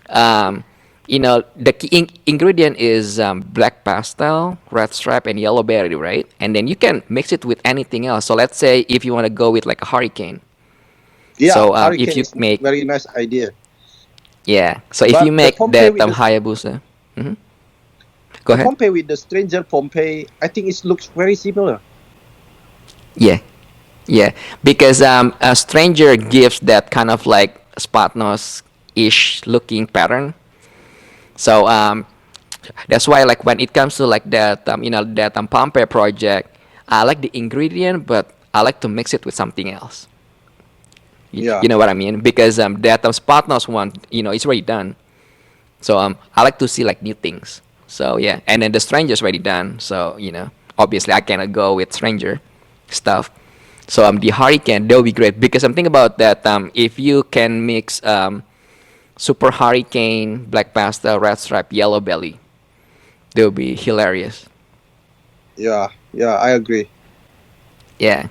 um, the key ingredient is black pastel, red stripe, and yellow berry, right? And then you can mix it with anything else. So let's say if you want to go with like a hurricane. Yeah, So if hurricane you is make very nice idea. yeah, so if you But the make Pompey that with Hayabusa, hmm go the ahead. Pompey with the stranger Pompey, I think it looks very similar. Yeah, yeah, because a stranger gives that kind of like spot nose ish looking pattern. So that's why like when it comes to like that that Pompeii project, I like the ingredient, but I like to mix it with something else. Yeah, You know what I mean? Because that spot nose one, it's already done. So I like to see like new things. So yeah, and then the stranger's already done. So obviously I cannot go with stranger stuff. So the hurricane they'll be great because I'm thinking about that. If you can mix super hurricane, black pasta, red stripe, yellow belly, they'll be hilarious. yeah, I agree. Yeah.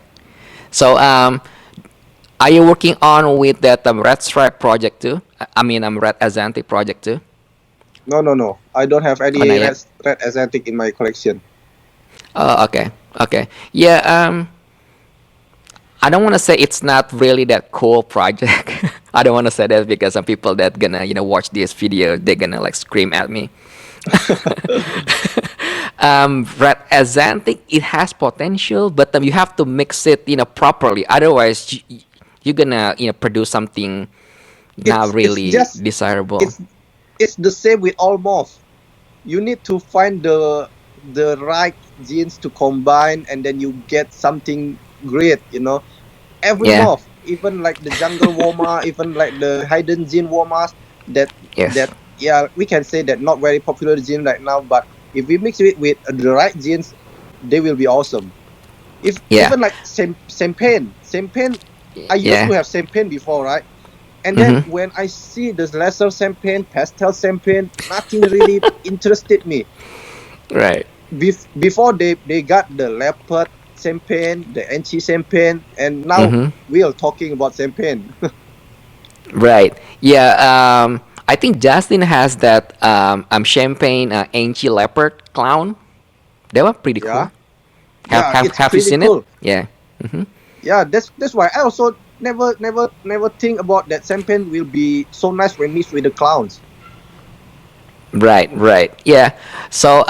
So are you working on with that red stripe project too? I mean red Azantic project too? No, no, no. I don't have Oh, not any yet. red Atlantic in my collection. Oh, okay. Okay. Yeah. I don't want to say it's not really that cool project. I don't want to say that because some people that gonna watch this video they're gonna like scream at me. Red Azantic it has potential, but you have to mix it properly. Otherwise, you're gonna produce something not It's really just desirable. it's it's the same with all morph. You need to find the right genes to combine, and then you get something great. Every Yeah. morph, even like the jungle warmer, even like the hidden gene warmers, that Yes. that yeah, we can say that not very popular gene right now, but if we mix it with the right genes, they will be awesome. If Yeah. even like champagne, I used Yeah. to have champagne before, right? And then Mhm. when I see the lesser champagne, pastel champagne, nothing really interested me. Right. Before they got the leopard champagne, the Enchi champagne, and now Mhm. we are talking about champagne. Right. Yeah. I think Justin has that champagne Angie leopard clown. They were pretty Yeah, cool. Have yeah, have it's have you pretty seen it? cool. Yeah. Hmm. Yeah, that's why I also never think about that champagne will be so nice when mixed with the clowns. Right. Right. Yeah. So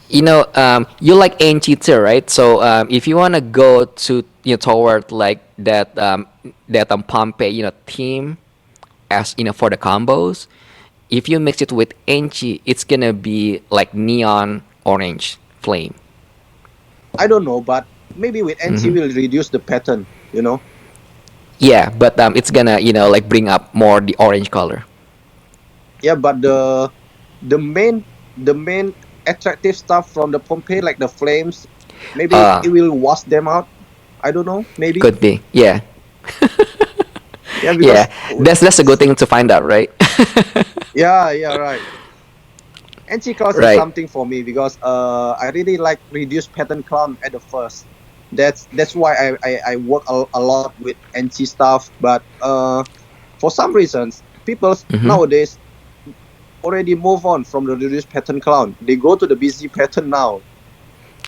you like Angie too, right? So if you wanna go to toward like that Pompeii theme as for the combos, if you mix it with Angie, it's gonna be like neon orange flame. I don't know, but maybe with Enchi Hmm. will reduce the pattern. Yeah, but it's gonna like bring up more the orange color. Yeah, but the main the main attractive stuff from the Pompeii, like the flames, maybe Uh, it will wash them out. I don't know, maybe. could be. Yeah, Yeah, yeah. because That's a good thing to find out, right? yeah, yeah, right. NC clouds is Right. something for me because I really like reduced pattern clown at the first. That's why I work a lot with NC stuff. But for some reasons, people Mm-hmm. nowadays already move on from the reduced pattern clown. They go to the busy pattern now.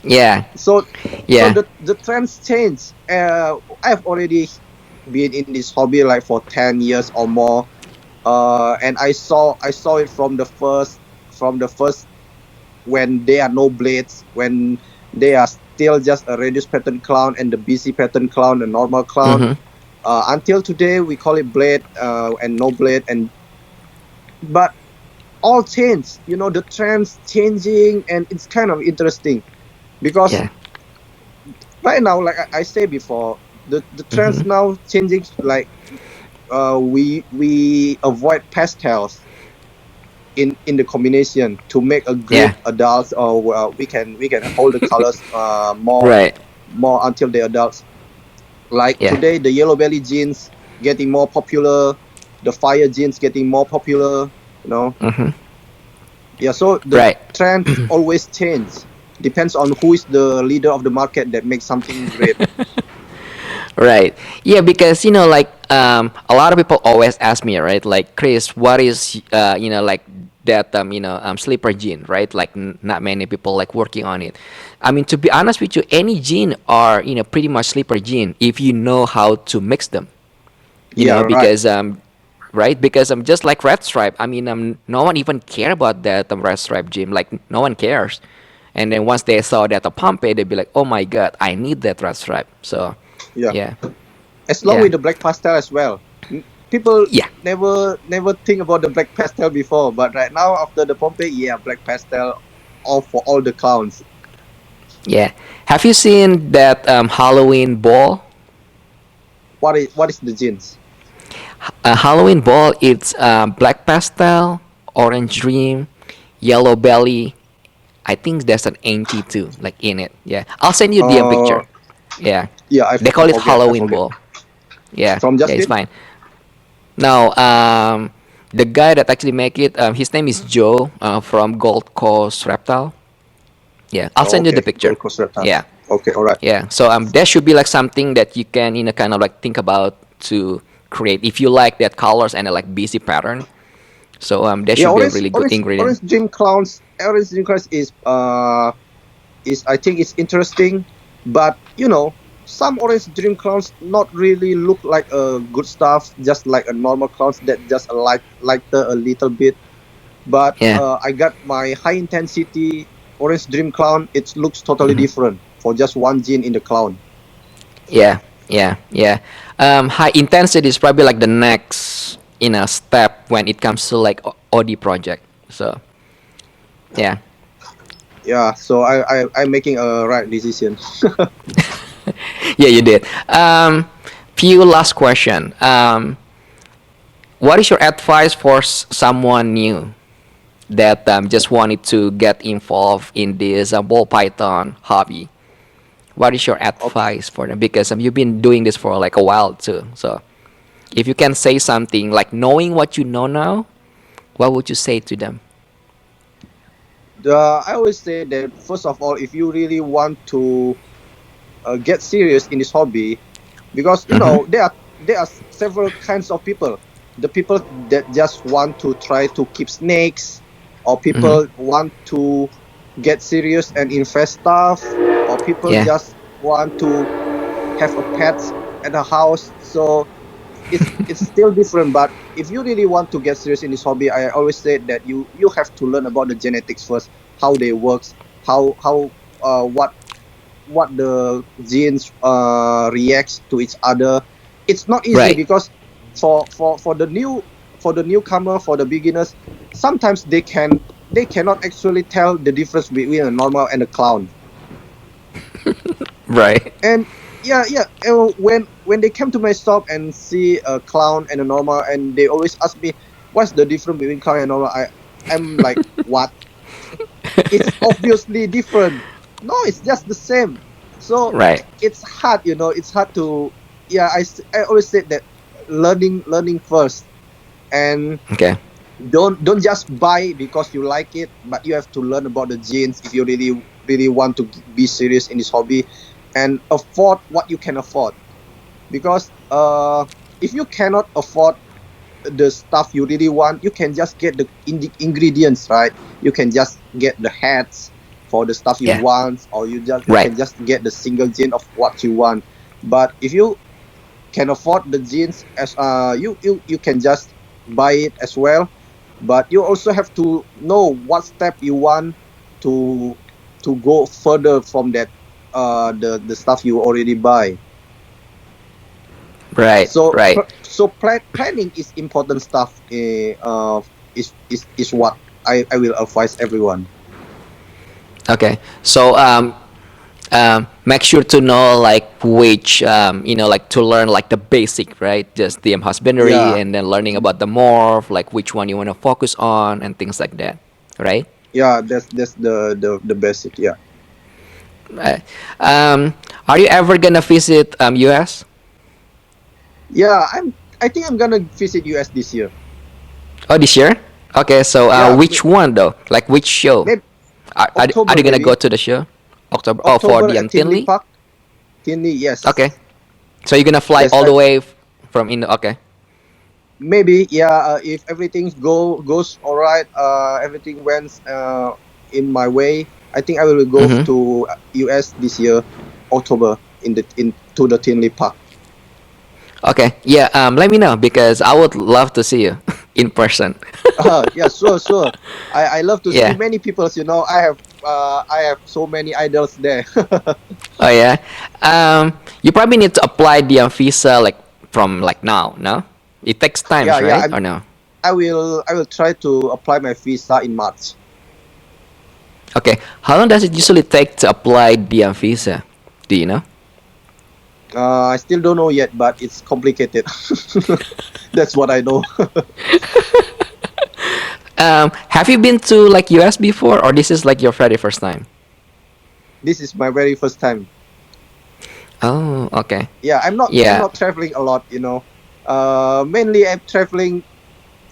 Yeah. So so Yeah. the trends change. I've already been in this hobby like for 10 years or more. And I saw it from the first when there are no blades, when they are still just a reduced pattern clown and the busy pattern clown, the normal clown. Mm-hmm. Until today, we call it blade and no blade, and but all change. The trends changing, and it's kind of interesting because Yeah. right now, like I said before, the trends Mm-hmm. now changing. Like we avoid pastels in the combination to make a Yeah. great adults, or we can hold the colors Right. more until the adults. Like Yeah. today, the yellow belly jeans getting more popular, the fire jeans getting more popular. You know, Mm-hmm. yeah. So the Right. trends always change. Depends on who is the leader of the market that makes something great. Right. Yeah, because like a lot of people always ask me, right? Like, Chris, what is like that sleeper gene, right? Like not many people like working on it. I mean, to be honest with you, any gene are pretty much sleeper gene if you know how to mix them. Yeah, right. Because right, because I'm just like red stripe. I mean, no one even care about that red stripe gene. Like no one cares. And then once they saw that a Pompeii, they'd be like, "Oh my God, I need that red stripe." So, Yeah, yeah, as long yeah, with the black pastel as well. People yeah, never think about the black pastel before, but right now after the Pompeii, yeah, black pastel all for all the clowns. yeah. Have you seen that Halloween ball? What is the jeans? A Halloween ball. It's black pastel, orange dream, yellow belly. I think there's an anti too, like in it. Yeah, I'll send you the Uh, picture. Yeah, yeah, they I call it forget. I Halloween forget. ball. Yeah, From yeah, it's Justin? fine. Now, the guy that actually make it, his name is Joe from Gold Coast Reptile. Yeah, I'll Oh, send you the okay. picture. Gold Coast Reptiles. Yeah, Okay, all right. yeah. So there should be like something that you can kind of like think about to create if you like that colors and like busy pattern. So there Yeah, should be a orange really good orange ingredient. orange dream clowns. Orange dream clowns is I think it's interesting, but some orange dream clowns not really look like good stuff, just like a normal clowns that just lighter a little bit. But Yeah. I got my high intensity orange dream clown. It looks totally Hmm. different for just one gene in the clown. Yeah. Yeah. Yeah. High intensity is probably like the next step when it comes to like OD project. So yeah. Yeah, so I'm making a right decision. Yeah, you did. Few last question. What is your advice for someone new that just wanted to get involved in this ball python hobby? What is your Okay. advice for them? Because you've been doing this for like a while too. So if you can say something like knowing what you know now, what would you say to them? I always say that first of all, if you really want to get serious in this hobby, because Mm-hmm. there are several kinds of people. The people that just want to try to keep snakes, or Mm-hmm. people want to get serious and invest stuff, or people Yeah. just want to have a pet at the house. So it's still different. But if you really want to get serious in this hobby, I always say that you have to learn about the genetics first, how they works, how what the genes reacts to each other. It's not easy Right. because for the newcomer, for the beginners, sometimes they cannot actually tell the difference between a normal and a clown. Right. And yeah. When they come to my shop and see a clown and a normal, and they always ask me, "What's the difference between clown and normal?" I'm like, "What? It's obviously different. No, it's just the same." So Right. it's hard, It's hard to. Yeah, I always said that learning first, and Okay. don't just buy because you like it, but you have to learn about the genes if you really want to be serious in this hobby, and afford what you can afford. Because if you cannot afford the stuff you really want, you can just get the ingredients, right? You can just get the hats for the stuff you Yeah. want, or you Right. can just get the single gene of what you want. But if you can afford the jeans, as you can just buy it as well, but you also have to know what step you want to go further from that, the stuff you already buy. Right. So Right. planning is important stuff. Is what I will advise everyone. Okay. So make sure to know like which like to learn like the basic, right? Just the husbandry, Yeah, and then learning about the morph, like which one you want to focus on and things like that, right? yeah. That's the basic. Yeah, Right. Um, are you ever gonna visit US? yeah. I think I'm gonna visit US this year. Oh, this year? Okay, so Yeah, which one though? Like which show? maybe Are October, you gonna go maybe to the show? October? Oh, for October the at Tinley Tinley? Park. Tinley, Okay. yes. So you're gonna fly That's all the way from Indo? Okay. maybe, yeah. If everything goes all right, everything went in my way, I think I will go Mm-hmm. to US this year, October, in to the Tinley Park. Okay. Yeah. Let me know because I would love to see you in person. Yeah, sure. I love to see Yeah. many people. I have so many idols there. Oh yeah. You probably need to apply the visa like from like now. No, it takes times, Yeah. right? Or no? I will try to apply my visa in March. Okay. How long does it usually take to apply the visa? Do you know? I still don't know yet, but it's complicated. That's what I know. Have you been to like US before, or this is like your very first time? This is my very first time. Oh, okay. Yeah, I'm Yeah. not traveling a lot. Mainly I'm traveling.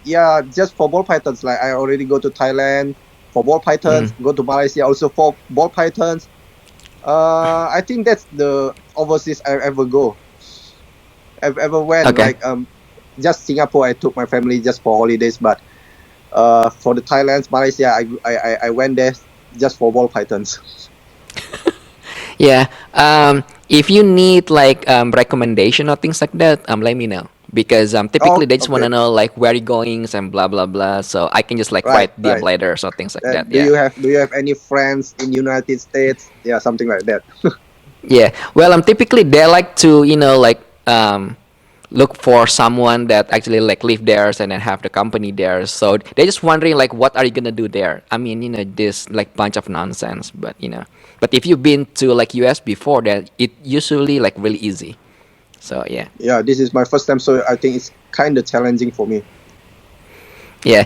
Yeah, just for ball pythons. Like I already go to Thailand for ball Mm. pythons. Go to Malaysia also for ball pythons. I think that's the overseas I ever go. I've ever went, Okay. like just Singapore. I took my family just for holidays, but for the Thailand, Malaysia, I went there just for ball pythons. Yeah. If you need like recommendation or things like that, let me know because typically Oh, they just wanna okay, know like where you going and blah blah blah. So I can just like right, write DM right. letters or things like that. Do Yeah. you have any friends in United States? Yeah, something like that. Yeah. Well, typically they like to like look for someone that actually like live there and then have the company there. So they're just wondering like what are you gonna do there? I mean, this like bunch of nonsense. But if you've been to like US before, that it usually like really easy. So yeah, Yeah, this is my first time, so I think it's kind of challenging for me. yeah.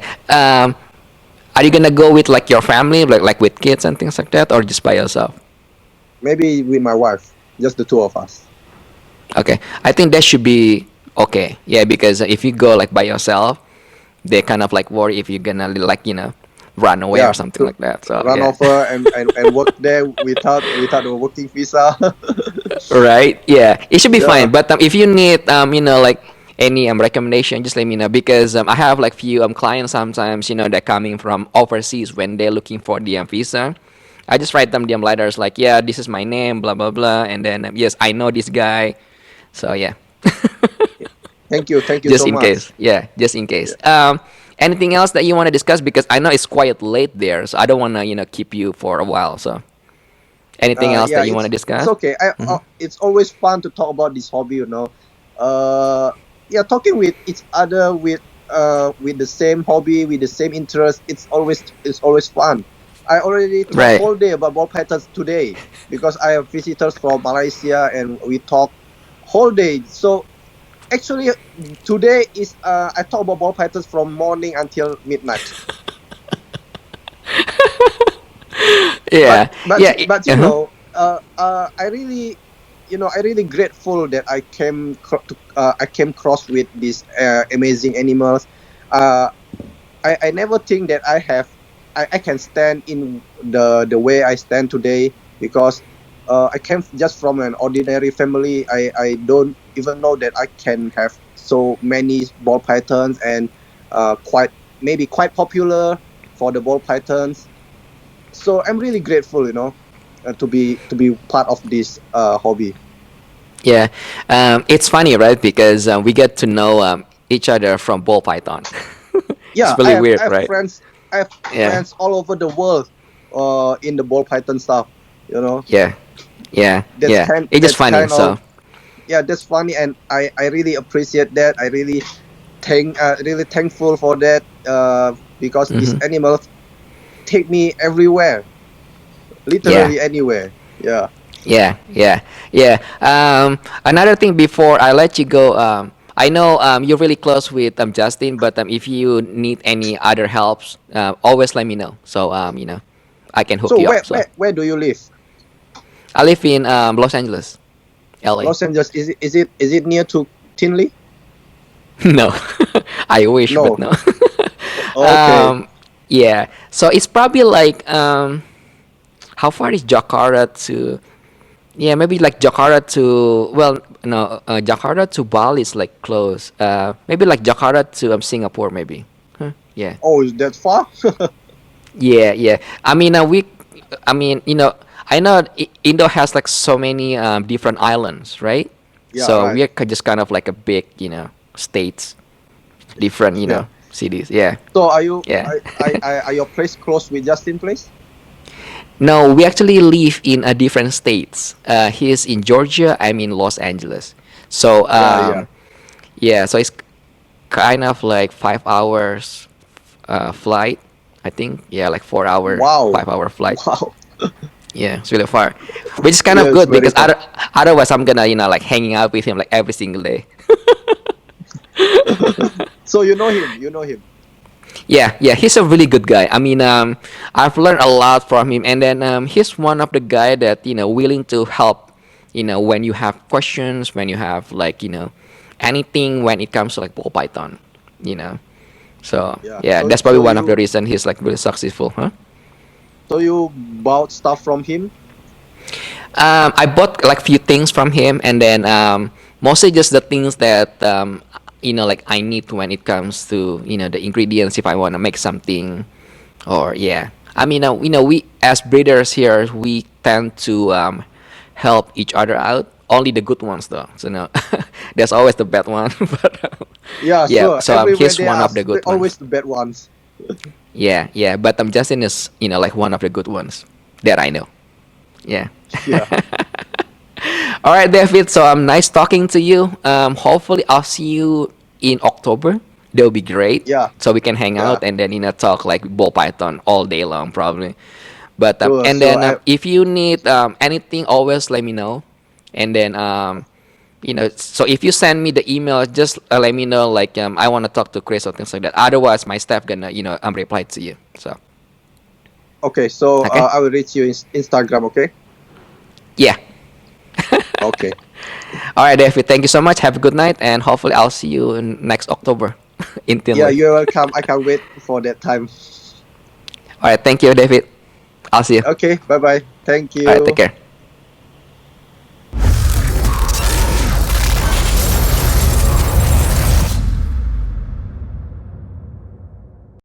Are you gonna go with like your family, like with kids and things like that, or just by yourself? Maybe with my wife, just the two of us. Okay, I think that should be okay. Yeah, because if you go like by yourself, they kind of like worry if you're gonna like run away or Yeah, something to like that. So run yeah, over and work there without a working visa. right? Yeah, it should be Yeah, fine. But if you need like any recommendation, just let me know because I have like few clients sometimes they're coming from overseas when they're looking for the visa. I just write them the letters like, yeah, this is my name, blah blah blah, and then yes, I know this guy. So yeah. thank you Just so in much. case. Yeah, just in Yeah, case. Anything else that you want to discuss? Because I know it's quite late there, so I don't want to keep you for a while. So anything else yeah, that you want to it's discuss? okay. Hmm. It's always fun to talk about this hobby. Uh, yeah, talking with each other with the same hobby, with the same interest. It's always fun. I already talk Right. whole day about ball pythons today because I have visitors from Malaysia and we talk whole day. So actually today is I talk about ball pythons from morning until midnight. but Yeah. but Yeah. but you Uh-huh. know I really, I really grateful that I came cross with these amazing animals. uh I never think that I can stand in the way I stand today because I came just from an ordinary family. I don't even know that I can have so many ball pythons and quite maybe quite popular for the ball pythons. So I'm really grateful, to be part of this hobby. Yeah. It's funny, right? Because we get to know each other from ball python. It's Yeah, really weird, I have right? friends. I have Yeah. friends all over the world in the ball python stuff. You know, Yeah. Yeah. that's Yeah. kind It's just that's funny. kind of So. yeah, that's funny, and I really appreciate that. I really thankful for that because these Hmm. animals take me everywhere, Yeah. literally anywhere. Yeah. Yeah, yeah, yeah. Another thing before I let you go, I know you're really close with Justin, but if you need any other helps, always let me know. So I can hook So you where up. So where where do you live? I live in Los Angeles, LA. Los Angeles. Is it near to Tinley? No, I wish, but No. no. Okay. um, yeah. So it's probably like how far is Jakarta to? Yeah, maybe like Jakarta to, well, no, Jakarta to Bali is like close. Maybe like Jakarta to Singapore, maybe. Huh? Yeah, Oh, is that far? yeah, yeah. I mean, I know Indo has like so many different islands, right? Yeah. So Right. we're just kind of like a big, states, different, Yeah. cities. Yeah, So are you yeah. are your place close with Justin place? No, we actually live in a different states. He's in Georgia. I'm in Los Angeles. So Yeah. Yeah. yeah, so it's kind of like 5 hours flight, I think. Yeah, like 4 hour, Wow. 5 hour flight. Wow. Yeah, it's really far, which is kind of Yeah, it's good very because far. otherwise I'm gonna like hanging out with him like every single day. So you know him. You know him. Yeah, yeah, he's a really good guy. I mean, I've learned a lot from him, and then he's one of the guy that willing to help. When you have questions, when you have like anything when it comes to like ball python. You know, so Yeah. yeah, So that's probably so one of the you reason he's like really successful, huh? so you bought stuff from him. I bought like few things from him, and then mostly just the things that like I need when it comes to the ingredients if I want to make something, or yeah. I mean, we as breeders here we tend to help each other out. Only the good ones though. So no, there's always the bad one, but Yeah. yeah. Sure. So Everywhere he's they one are of the good always ones. the bad ones. Yeah, yeah. But Justin is like one of the good ones that I know. Yeah. Yeah. All right, David. So nice talking to you. Hopefully I'll see you in October. That'll be great. Yeah. So we can hang Yeah. out and then talk like ball python all day long probably. But Sure. and So then I if you need anything, always let me know. And then so if you send me the email, just let me know like I want to talk to Chris or things like that. Otherwise, my staff gonna reply to you. So okay. So okay, I will reach you in Instagram. Okay. yeah. Okay. All right, David. Thank you so much. Have a good night, and hopefully I'll see you in next October in Yeah. Tinley. You're welcome. I can't wait for that time. All right, thank you, David. I'll see you. Okay. Bye bye. Thank All right, take you. care.